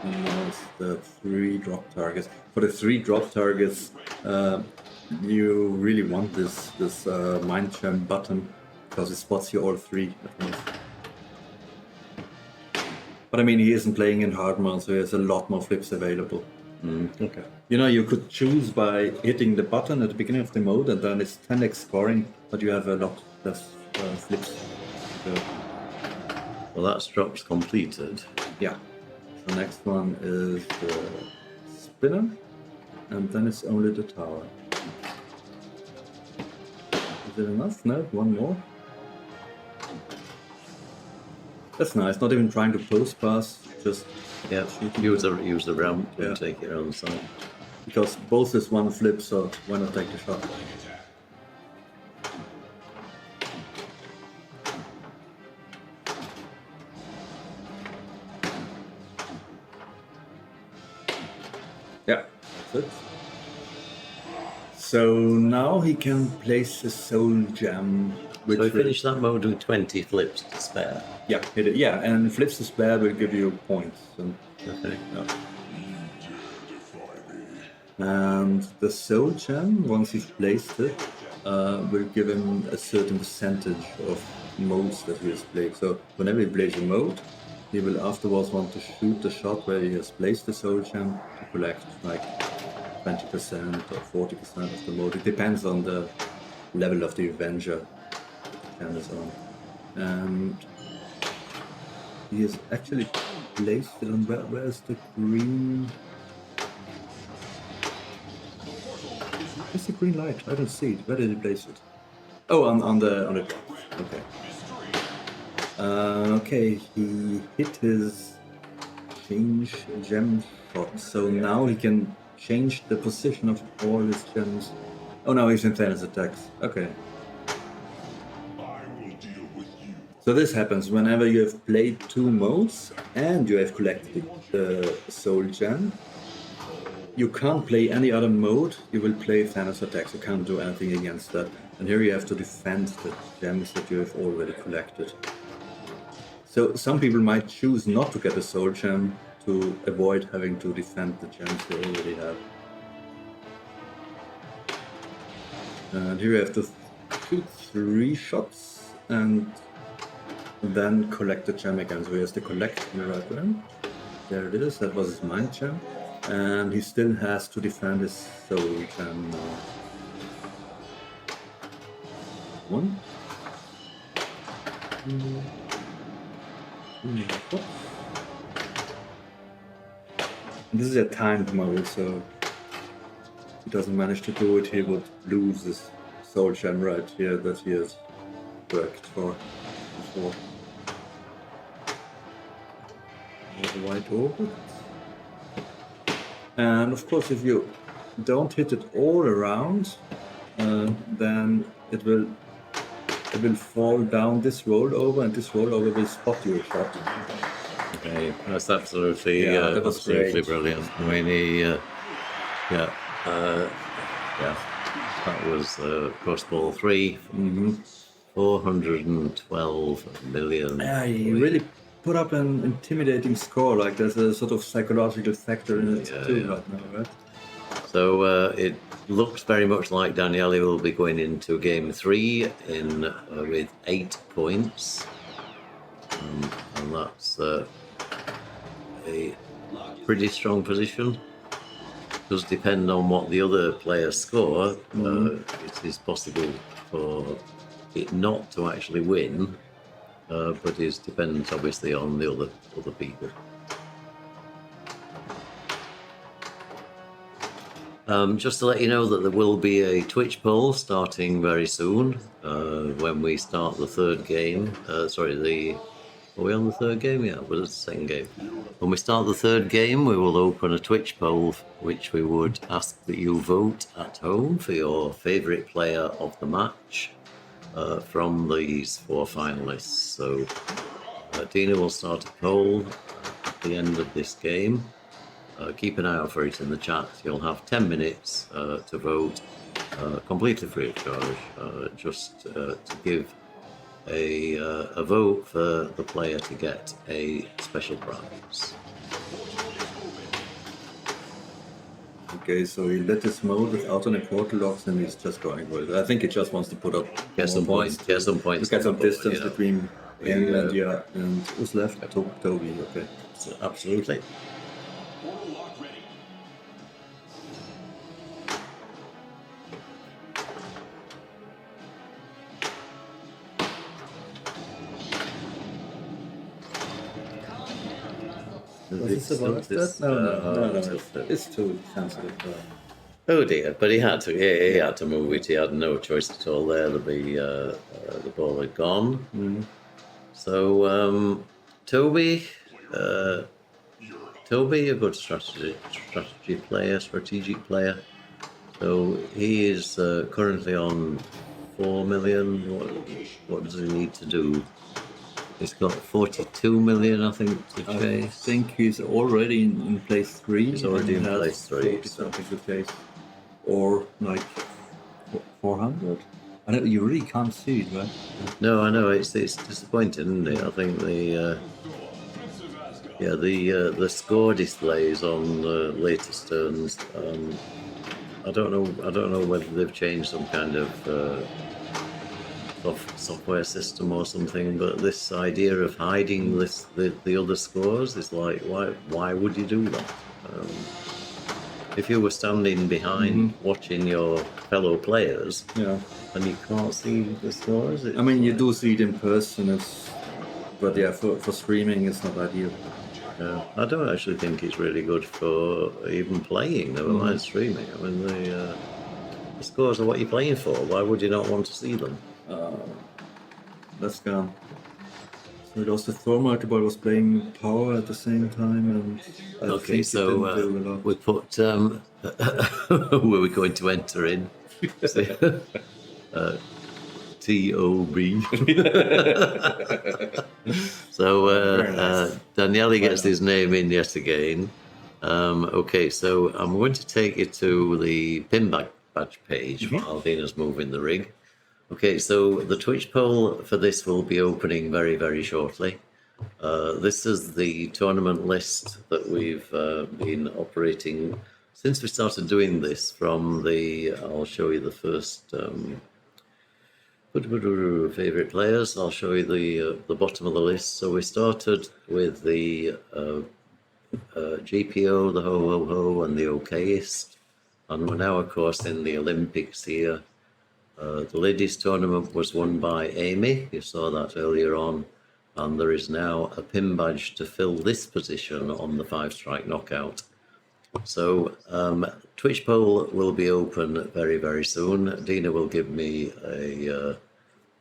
And now it's the 3 drop targets. For the 3 drop targets, you really want this mind jam button because it spots you all 3 at once. But I mean, he isn't playing in hard mode, so he has a lot more flips available. Okay. You know, you could choose by hitting the button at the beginning of the mode, and then it's 10x scoring, but you have a lot less flips. So, Well, that's drops completed. yeah. The next one is the spinner, and then it's only the tower. Is it enough? No, one more. That's nice. Not even trying to post pass, just Yeah, use the ramp and take it on the side. because both is one flip, so why not take the shot? Yeah, that's it. So now he can place a soul gem. Which So we will- finish that mode with 20 flips to spare. Yeah, hit it. Yeah, and flips to spare will give you points. And, Okay. yeah. And the soul gem, once he's placed it, will give him a certain percentage of modes that he has played. So whenever he plays a mode, he will afterwards want to shoot the shot where he has placed the soul gem to collect like 20% or 40% of the mode. It depends on the level of the Avenger the gem is on. And he has actually placed it on where's the green? Where's the green light? I don't see it. Where did he place it? Oh, on the okay. Okay, he hit his change gem shot, so now he can change the position of all his gems. Oh, no, he's in Thanos attacks. Okay. I will deal with you. So this happens whenever you have played 2 modes and you have collected the soul gem. You can't play any other mode, you will play Thanos attacks, you can't do anything against that. And here you have to defend the gems that you have already collected. So some people might choose not to get a soul gem to avoid having to defend the gems they already have. And here you have to shoot 3 shots and then collect the gem again. So he has to collect in the right one. There it is, that was his mind gem. And he still has to defend his soul gem now. 1. 2. This is a timed mode, so if he doesn't manage to do it, he would lose his soul gem right here that he has worked for before. The white orbit. And of course, if you don't hit it all around, then it will fall down this rollover, and this rollover will spot your shot. Okay, that's absolutely, Yeah, that was absolutely great. brilliant. I mean, that was crossball 3, 412 million. Yeah, he really put up an intimidating score. Like there's a sort of psychological factor in it too right now, right? So it looks very much like Daniele will be going into game 3 with 8 points, and that's a pretty strong position. Does depend on what the other players score. It is possible for it not to actually win, but is dependent obviously on the other people. Just to let you know that there will be a Twitch poll starting very soon when we start the third game. Are we on the third game? Yeah, we're the second game. When we start the third game, we will open a Twitch poll, which we would ask that you vote at home for your favourite player of the match from these 4 finalists. So Dina will start a poll at the end of this game. Keep an eye out for it in the chat. You'll have 10 minutes to vote, completely free of charge, just to give a vote for the player to get a special prize. Okay, so he let this mode without any portal locks, and he's just going with it. I think he just wants to put up Get some points. Get some points. To get some distance yeah. between him and who's left? Toby. Okay. So, absolutely. Was this about that? No. It's too sensitive. Oh dear! But he had to. He had to move it. He had no choice at all. There, the ball had gone. Mm-hmm. So Toby, a good strategic player. So he is currently on 4 million. What does he need to do? He's got 42 million, I think, to chase. I think he's already in place 3. He's already in place 3. 40 something to chase. Or like 400? I know you really can't see it, right? No, I know it's disappointing, isn't it? I think the score displays on the latest turns. I don't know whether they've changed some kind of software system or something, but this idea of hiding the other scores is like, why would you do that? If you were standing behind watching your fellow players, and you can't see the scores, I mean, you do see it in person, but yeah, for streaming, it's not ideal. I don't actually think it's really good for even playing, never mind streaming. I mean, the scores are what you're playing for. Why would you not want to see them? That's gone. So it also throw multiple was playing power at the same time, and I think so we put where we're going to enter in T-O-B. So Daniele gets his name in yet again. Okay, so I'm going to take you to the pin badge page while Dina's moving the rig. Okay, so the Twitch poll for this will be opening very, very shortly. This is the tournament list that we've been operating since we started doing this from I'll show you the first favorite players. I'll show you the bottom of the list. So we started with the GPO, the Ho, and the Okayist. And we're now, of course, in the Olympics here. The ladies' tournament was won by Amy. You saw that earlier on. And there is now a pin badge to fill this position on the 5-strike knockout. So Twitch poll will be open very, very soon. Dina will give me a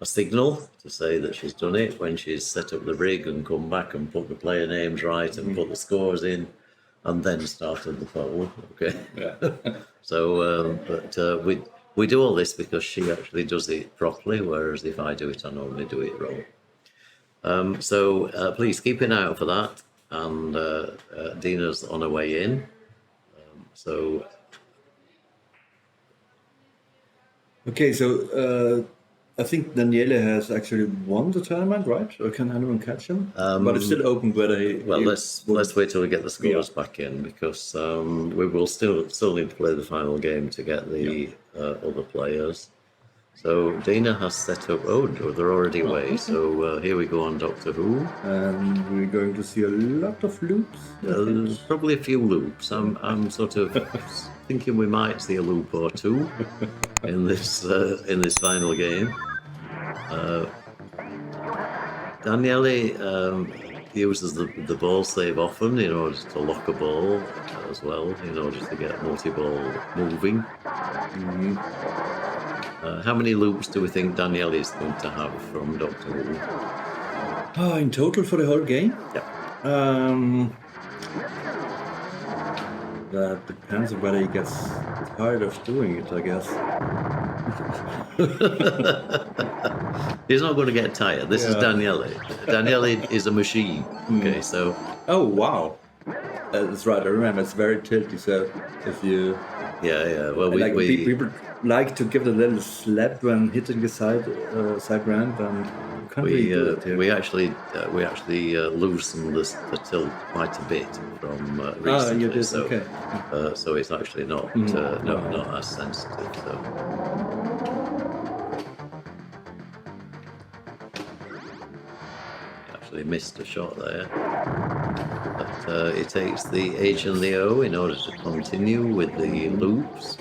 signal to say that she's done it when she's set up the rig and come back and put the player names right and put the scores in, and then started the poll. Okay. Yeah. So, we do all this because she actually does it properly, whereas if I do it, I normally do it wrong. So please keep an eye out for that. And Dina's on her way in. Okay, so I think Daniele has actually won the tournament, right? Or can anyone catch him? But it's still open whether he... Well, let's wait till we get the scores back in, because we will still need to play the final game to get the other players. So Dina has set up... Oh, they're already away. So here we go on Doctor Who. And we're going to see a lot of loops. There's probably a few loops. I'm sort of thinking we might see a loop or two in this final game. Daniele, uses the ball save often in order to lock a ball as well, in order to get multi-ball moving. How many loops do we think Daniele is going to have from Doctor Who? Oh, in total for the whole game? Yeah. That depends on whether he gets tired of doing it, I guess. He's not going to get tired. This is Daniele. Daniele is a machine. Okay, so... Oh, wow. That's right, I remember. It's very tilty, so if you... Yeah. Well, people like to give it a little slap when hitting the side ramp, and you can't really do it here. we actually loosened the tilt quite a bit from recently. You did, so, okay. So it's actually not not as sensitive. So. Actually missed a shot there. But it takes the H and the O in order to continue with the loops.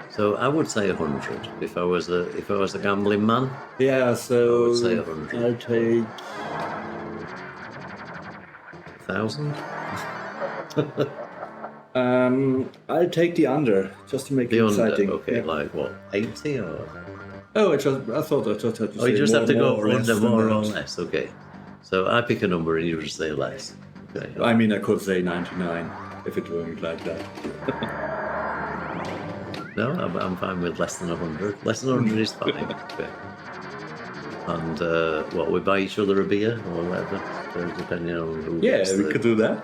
So I would say 100 if I was a gambling man. Yeah, so I would say 100. I'll take 1,000. I'll take the under just to make The it under, exciting. okay, Yeah. like what, 80 or? Oh, I thought I just had to Oh, say you just more, have to go more or less under than more that. or less. Okay, so I pick a number and you just say less. Okay. I mean, I could say 99 if it weren't like that. No, I'm fine with less than 100. Less than 100 is fine. Okay. And what, we buy each other a beer or whatever, depending on who. Yeah, gets we the- could do that.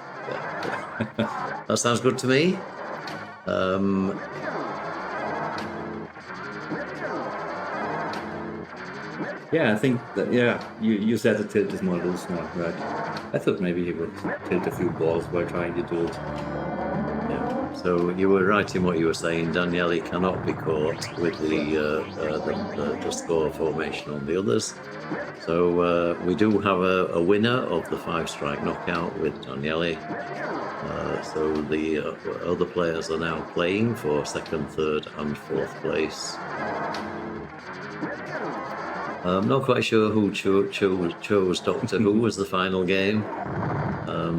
That sounds good to me. Yeah, I think that, you said the tilt is more loose now, right? I thought maybe he would tilt a few balls while trying to do it. Yeah. So you were right in what you were saying. Daniele cannot be caught with the score formation on the others. So we do have a winner of the 5-strike knockout with Daniele. So the other players are now playing for 2nd, 3rd and 4th place. I'm not quite sure who chose Doctor Who as the final game.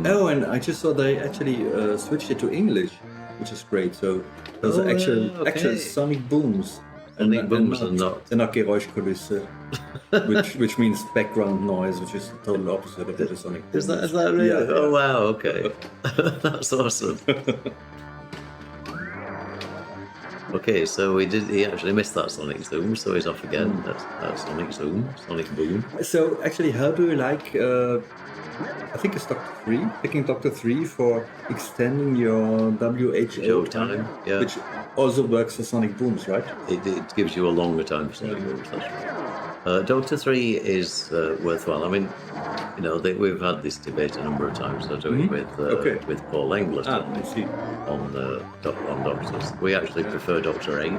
Oh, and I just saw they actually switched it to English, which is great. So those are actual sonic booms. Sonic booms and not... They're not Geräuschkulisse, which means background noise, which is the total opposite of the sonic boom. Is that really? Yeah. Oh wow, okay. That's awesome. Okay, so he actually missed that sonic zoom, so he's off again. That's sonic zoom, sonic boom. So actually, how do you like? I think it's Doctor 3, picking Doctor 3 for extending your WHO time, yeah. which also works for sonic booms, right? It gives you a longer time for sonic booms. That's right. Doctor 3 is worthwhile. I mean, you know, we've had this debate a number of times. I do it with Paul Englert I see. on Doctors. We actually prefer Doctor 8.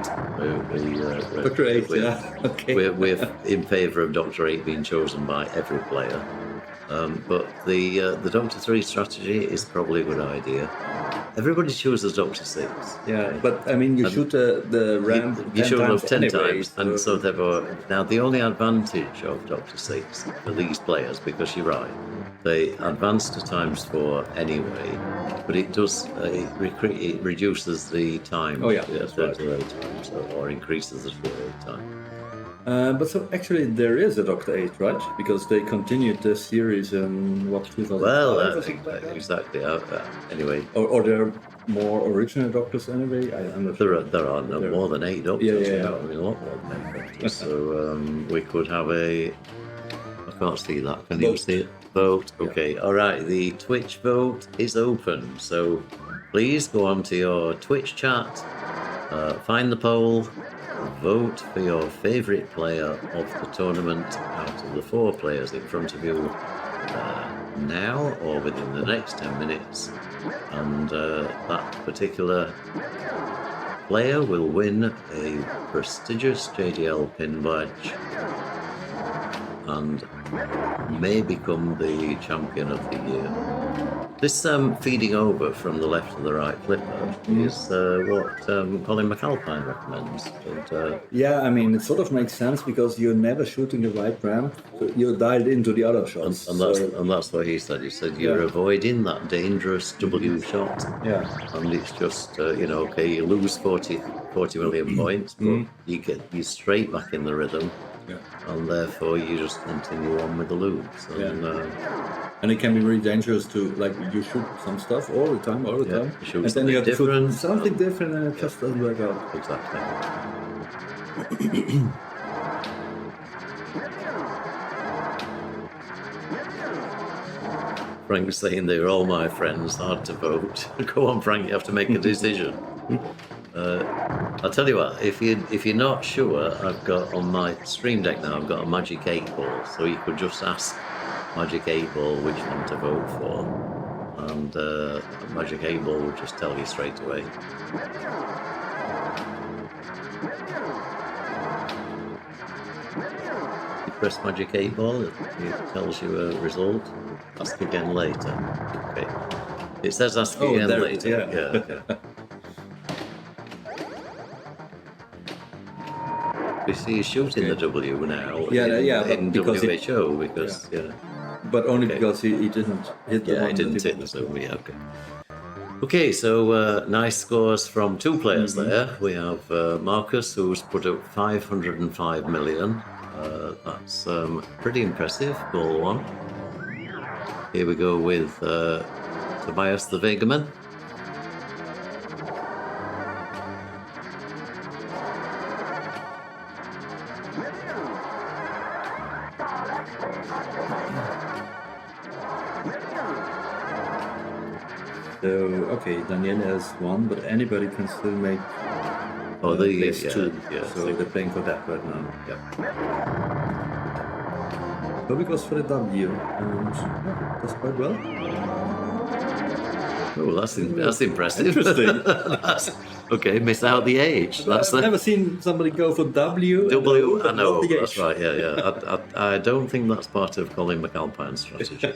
Doctor 8, yeah. Okay. We're in favour of Doctor 8 being chosen by every player. But the Doctor 3 strategy is probably a good idea. Everybody chooses Doctor 6. Yeah, but I mean, you shoot the ramp. You shoot them 10 anyway, times, and so therefore. Now, the only advantage of Doctor 6 for these players, because you're right, they advance to ×4 anyway, but it does it reduces the time. Oh, yeah, that's right. Time, or increases the time. But so actually there is a Doctor 8, right? Because they continued the series in 2005 Well, or something like that? exactly. Anyway, Or there are more original Doctors anyway? I'm not sure. there are more than 8 Doctors. Yeah. I mean, a lot more than 8 Doctors. So we could have I can't see that. Can you Vote. see it? Vote. Okay. All right. The Twitch vote is open. So please go onto your Twitch chat, find the poll. Vote for your favourite player of the tournament out of the 4 players in front of you now or within the next 10 minutes. And that particular player will win a prestigious JDL pin badge and may become the champion of the year. This feeding over from the left to the right flipper is what Colin McAlpine recommends. And, Yeah, I mean, it sort of makes sense because you're never shooting the right ramp, so you're dialed into the other shots. and that's what he said. He said you're avoiding that dangerous W shot. Yeah. And it's just, okay, you lose 40 million points, but you're straight back in the rhythm. Yeah. And therefore you just continue on with the loops. And, And it can be really dangerous to, like, you shoot some stuff all the time, you shoot and then you have to different, shoot something different, and it just doesn't work out. Exactly. Frank's saying they're all my friends, hard to vote. Go on, Frank, you have to make a decision. I'll tell you what, if you're not sure, I've got on my Stream Deck now, I've got a Magic 8 Ball, so you could just ask Magic 8 Ball which one to vote for, and Magic 8 Ball will just tell you straight away. You press Magic 8 Ball, it tells you a result. Ask again later. Okay. It says ask again there, later. Yeah. We see he's shooting the W now. In because WHO because But only because he didn't hit the one. He didn't hit the W. Yeah, okay. Okay, so nice scores from two players there. We have Markus, who's put up 505 million. That's pretty impressive, ball one. Here we go with Tobias the Wagemann. So, okay, Daniele has one, but anybody can still make These two. Yeah, So they're playing for that right now. Yeah. Toby goes for the W, and does quite well. Oh, that's impressive. Interesting. Okay, miss out the H. I've never seen somebody go for W. W, I know, not the that's H. right, yeah. I don't think that's part of Colin McAlpine's strategy.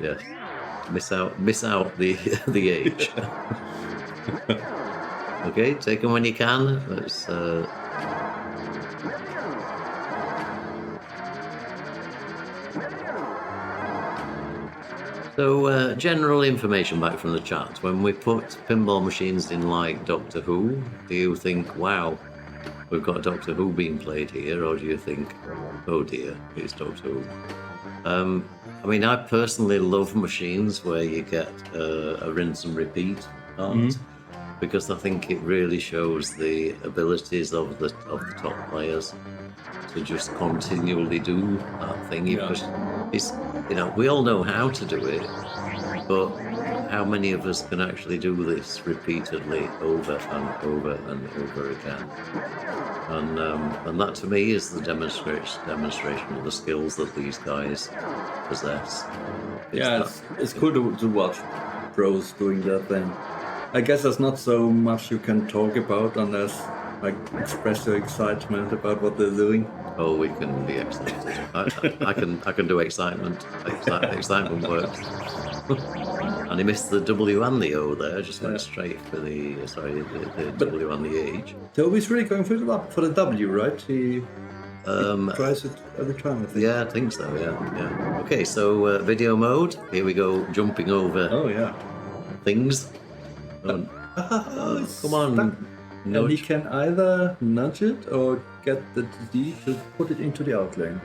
Yes. Miss out the H. Okay, take them when you can. Let's So, general information back from the chat. When we put pinball machines in like Doctor Who, do you think, wow, we've got Doctor Who being played here, or do you think, oh dear, it's Doctor Who? I mean, I personally love machines where you get a rinse and repeat part, because I think it really shows the abilities of the top players to just continually do that thing. Because it's, we all know how to do it, but how many of us can actually do this repeatedly over and over and over again? And that to me is the demonstration of the skills that these guys possess. It's cool to watch pros doing that thing. I guess there's not so much you can talk about unless like express your excitement about what they're doing. Oh, we can be excited. I can do excitement. Excitement works. And he missed the W and the O there. Just went straight for the W and the H. Toby's really going for the W, right? He tries it every time, I think. Yeah, I think so. Yeah. Okay, so video mode. Here we go, jumping over. Oh yeah. Things. Come on. And he can either nudge it or get the D to put it into the outlane.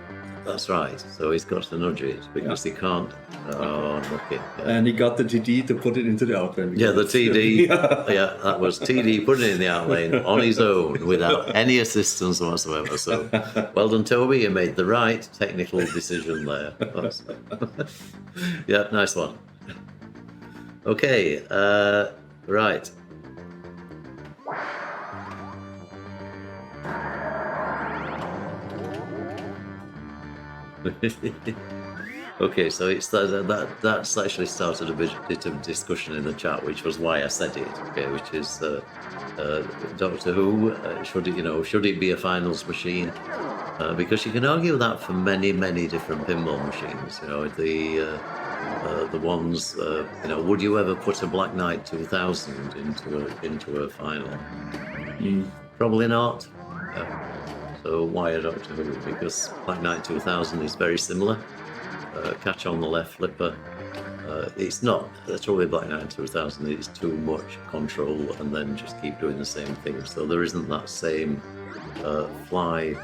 That's right. So he's got to nudge it because he can't. Oh, okay. Yeah. And he got the TD to put it into the outlane. Yeah, the TD. Yeah, that was TD putting it in the outlane on his own without any assistance whatsoever. So, well done, Toby. You made the right technical decision there. Yeah, nice one. Okay, right. Okay, so it's that's actually started a bit of discussion in the chat, which was why I said it. Okay, which is Doctor Who should it be a finals machine? Because you can argue that for many different pinball machines. The ones would you ever put a Black Knight 2000 into a final? Probably not. So why a Doctor Who? Because Black Knight 2000 is very similar. Catch on the left flipper. It's not. That's probably Black Knight 2000. It's too much control and then just keep doing the same thing. So there isn't that same fly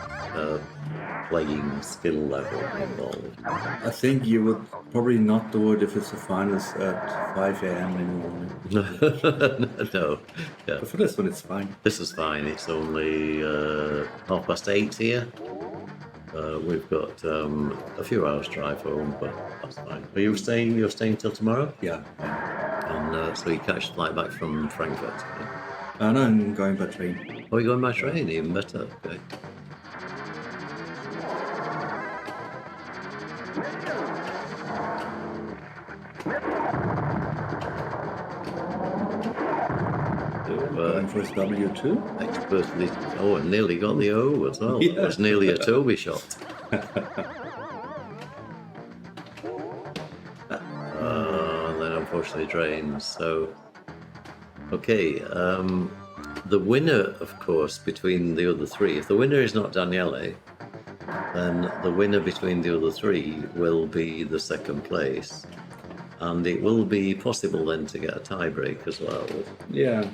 playing skill level involved. I think you would probably not do it if it's the finals at 5 a.m. in the morning. No. Yeah. But for this one, it's fine. This is fine. It's only 8:30 here. We've got a few hours drive home, but that's fine. Are you staying? You're staying till tomorrow? Yeah. And so you catch the flight back from Frankfurt. No, I'm going by train. Oh, you're going by train? Even better. Okay. Going for W2? Expertly. Oh, and nearly got the O as well. Yeah. That was nearly a Toby shot. And then unfortunately drains. So, okay. The winner, of course, between the other three. If the winner is not Daniele, then the winner between the other three will be the second place, and it will be possible then to get a tie break as well. Yeah.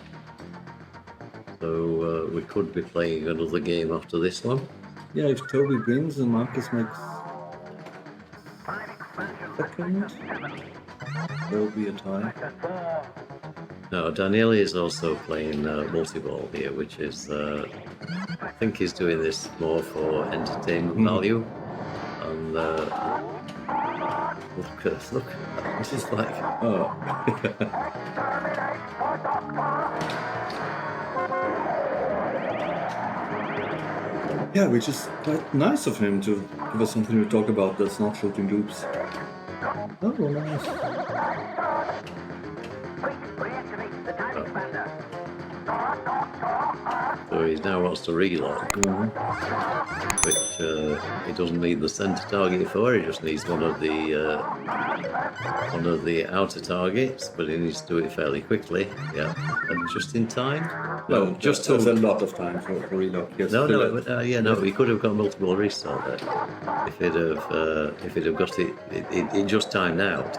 So we could be playing another game after this one. Yeah, if Toby wins and Markus makes second, there will be a tie. Now, Daniele is also playing multi-ball here, which is, I think he's doing this more for entertainment value. And look, this is like... Oh. Yeah, which is quite nice of him to give us something to talk about that's not shooting loops. Oh, nice. So he now wants to relock, which he doesn't need the center target for. He just needs one of the outer targets, but he needs to do it fairly quickly. Yeah, and just in time. Well, just there's a lot of time for relock. Yes, No. He could have got multiple restart there if he'd have got it. It just timed out.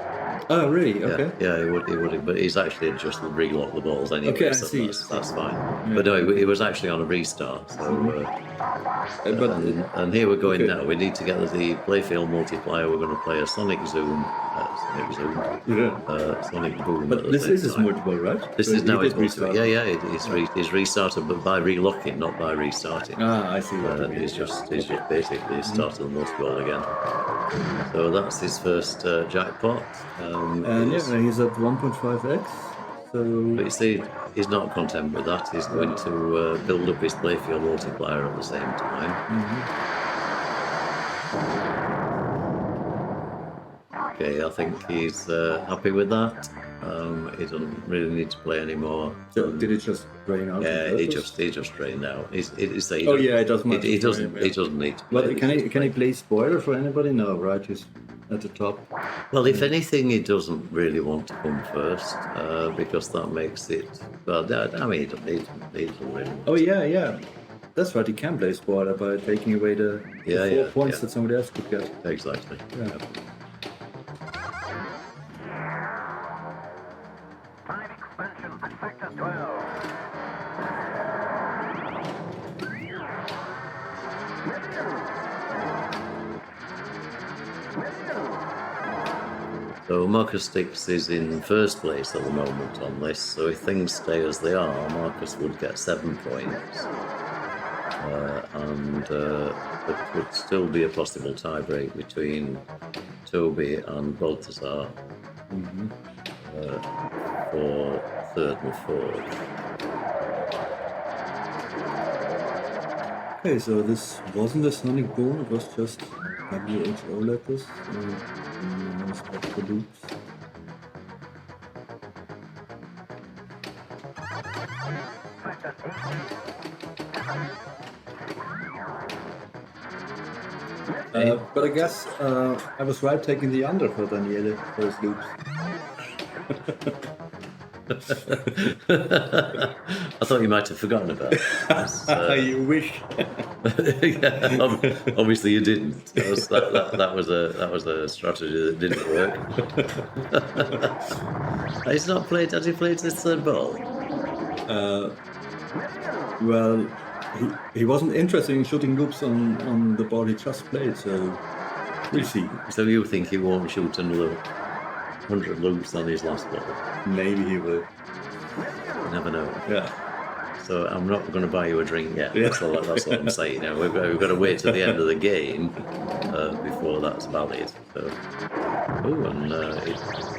Oh, really? Okay. Yeah, he would have, but he's actually just relocked the balls anyway. Okay, I so see. That's fine. Yeah. But no, it was actually on a restart. So, and here we're going now. We need to get the playfield multiplier. We're going to play a Sonic Zoom. Sonic Boom. But this is multiple, right? This So is now his restart. multiple. Yeah. It's restarted, but by relocking, not by restarting. Ah, I see what you mean. He's just basically started the multi-ball again. So that's his first jackpot. And yeah, he's at 1.5x. So But you see, he's not content with that. He's going to build up his playfield multiplier at the same time. Okay, I think he's happy with that. He doesn't really need to play anymore. So did it just drain out? Yeah, on he purpose? just drained out. It doesn't matter. He doesn't need to play. But can he play spoiler for anybody? No, right? He's at the top. Well, if anything, he doesn't really want to come first because that makes it. Well, I mean, he doesn't really. Oh yeah. That's right. He can play spoiler by taking away the 4 points that somebody else could get. Exactly. Yeah. Time expansion factor 12. So Markus Stix is in first place at the moment on this. So if things stay as they are, Markus would get 7 points, and there could still be a possible tiebreak between Toby and Boldizsár for third and fourth. Okay, so this wasn't a Sonic Boom. It was just WHO letters. One spot for loops. But I guess I was right taking the under for Daniele for his loops. I thought you might have forgotten about it. You wish. Yeah, obviously you didn't. That was a strategy that didn't work. He's not played. Has he played this third ball? Well, he wasn't interested in shooting loops on the ball he just played, so we'll see. So you think he won't shoot another 100 loops on his last ball? Maybe he will. You never know. Yeah. So I'm not going to buy you a drink yet. Yeah. That's what I'm saying. Now we've got to wait till the end of the game before that's valid. So, and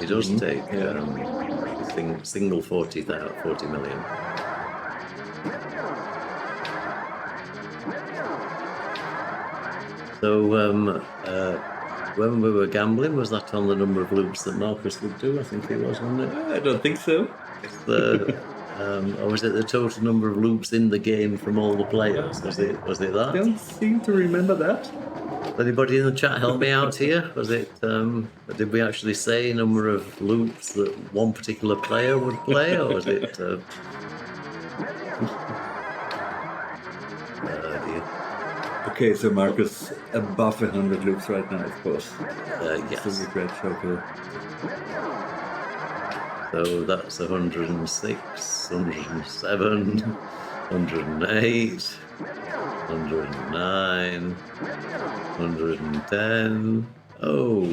he does take single 40 million. So when we were gambling, was that on the number of loops that Markus would do? I think it was, wasn't it? I don't think so. Or was it the total number of loops in the game from all the players? Was it I that? don't seem to remember that. Anybody in the chat help me out here? Was it? Did we actually say number of loops that one particular player would play, or was it? Dear. Okay, so Markus above 100 loops right now, of course. Yes. This is a great show here. So that's 106, 107, 108, 109, 110. Oh.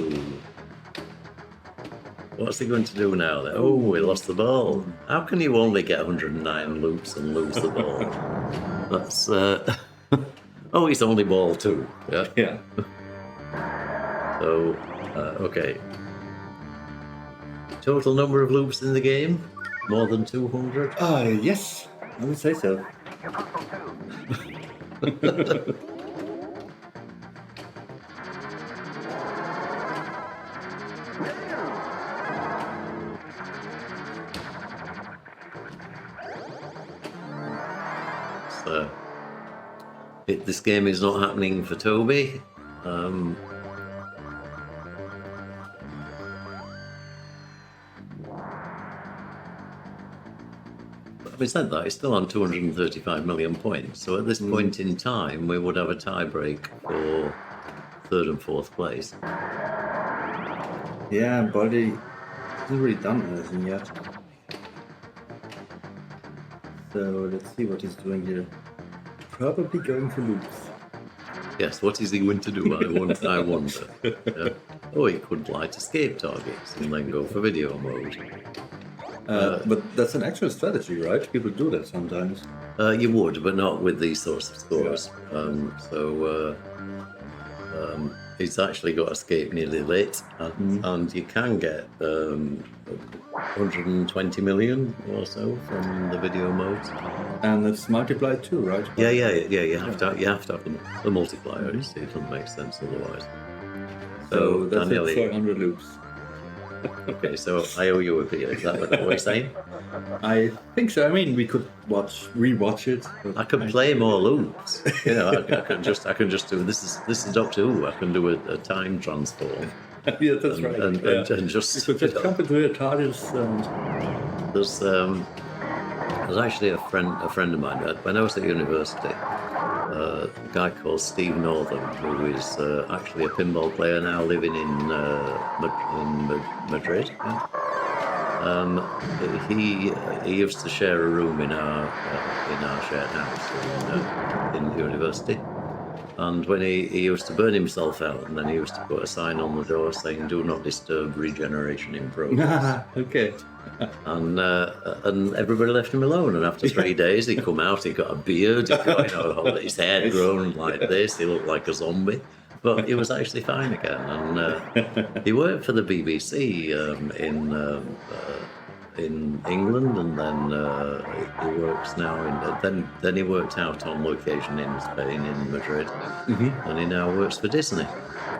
What's he going to do now then? Oh, he lost the ball. How can you only get 109 loops and lose the ball? That's... oh, it's only ball 2. Yeah. Yeah. So, okay. Total number of loops in the game? More than 200? Yes, I would say so. Your console 2. So, this game is not happening for Toby. Having said that, he's still on 235 million points. So at this point in time, we would have a tie-break for 3rd and 4th place. Yeah, Baldi hasn't really done anything yet. So let's see what he's doing here. Probably going for loops. Yes, what is he going to do? I wonder. Yeah. Oh, he could light escape targets and then go for video mode. But that's an actual strategy, right? People do that sometimes. You would, but not with these sorts of scores. He's actually got escape nearly lit, and you can get 120 million or so from the video modes. And it's multiplied too, right? Yeah. You have to have the multiplier. You see, it doesn't make sense otherwise. So that's Daniele, it for 100 loops. okay, so I owe you a beer. Is that what you're saying? I think so. I mean, we could rewatch it. I could play more loops. You know, I can just do this is Doctor Who. I can do a time transform. Yeah, that's right. And just you could just jump into a TARDIS. There's actually a friend of mine when I was at university. A guy called Steve Northam, who is actually a pinball player now, living in Madrid. He used to share a room in our shared house in university. And when he used to burn himself out, and then he used to put a sign on the door saying, "Do not disturb regeneration in progress." Okay. And everybody left him alone. And after 3 days, he'd come out. He got a beard. He got, his hair grown like this. He looked like a zombie. But he was actually fine again. And he worked for the BBC in England, and then he works now then he worked out on location in Spain, in Madrid, and he now works for Disney.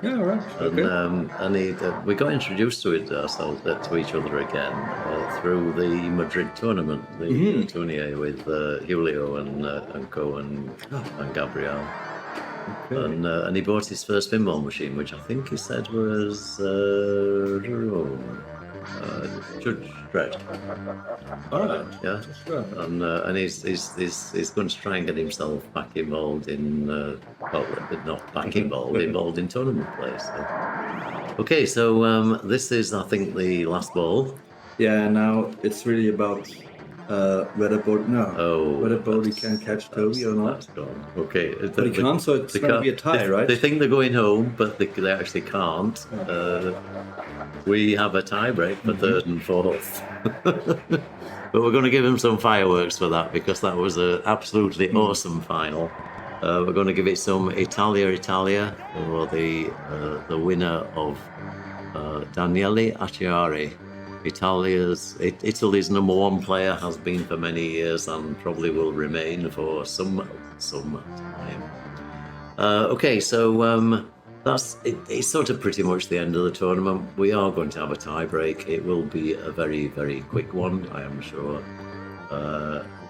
Yeah, right. And, Okay. we got introduced to it ourselves to each other again through the Madrid tournament, the tourney with Julio and Co and Gabriel. Okay. And he bought his first pinball machine, which I think he said was Judge Dredd. All right. Yeah, Sure. and he's going to try and get himself back involved in not back involved in tournament play. So. Okay, so this is, I think, the last ball. Yeah, now it's really about whether Boldy can catch Toby or not. That's gone. Okay, But he can't, so it's going to be a tie, right? They think they're going home, but they actually can't. We have a tie break for third and fourth. But we're going to give him some fireworks for that, because that was an absolutely awesome final. We're going to give it some Italia for the winner of Daniele Acciari. Italy's number one player, has been for many years and probably will remain for some time. Okay, so that's it. It's sort of pretty much the end of the tournament. We are going to have a tie break. It will be a very, very quick one, I am sure.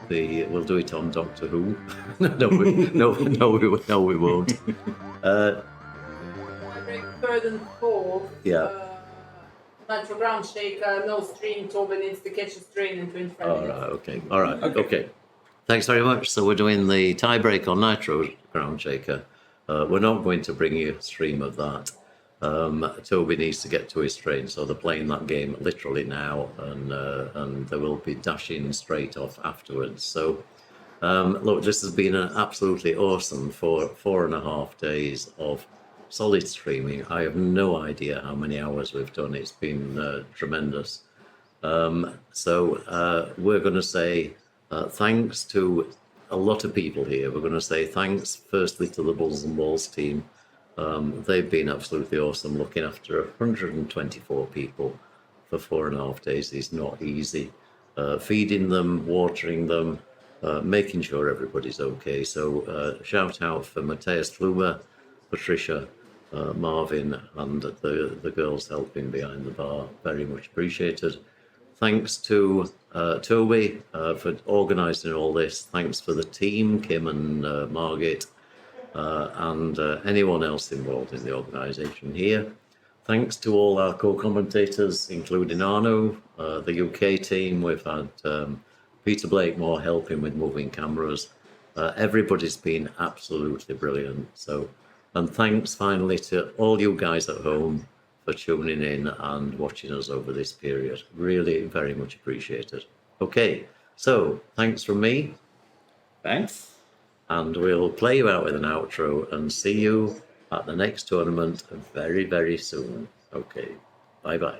We'll do it on Doctor Who. no, we won't. Third and fourth. Yeah. Nitro ground shaker, no stream. Toby needs to catch a strain in 25 minutes. All right. Okay. Thanks very much. So we're doing the tie break on Nitro ground shaker. We're not going to bring you a stream of that. Toby needs to get to his train, so they're playing that game literally now, and they will be dashing straight off afterwards. So, look, this has been an absolutely awesome 4.5 days of solid streaming. I have no idea how many hours we've done. It's been tremendous. So we're going to say thanks to a lot of people here. We're going to say thanks firstly to the Bulls&Balls team. They've been absolutely awesome. Looking after 124 people for 4.5 days is not easy. Feeding them, watering them, making sure everybody's okay. So shout out for Matthias Flumer, Patricia, Marvin, and the girls helping behind the bar. Very much appreciated. Thanks to Toby for organising all this. Thanks for the team, Kim and Margit, and anyone else involved in the organisation here. Thanks to all our co-commentators, including Arno, the UK team. We've had Peter Blakemore helping with moving cameras. Everybody's been absolutely brilliant. So, and thanks finally to all you guys at home for tuning in and watching us over this period. Really very much appreciated. Okay, so thanks from me. Thanks. And we'll play you out with an outro and see you at the next tournament very, very soon. Okay, bye-bye.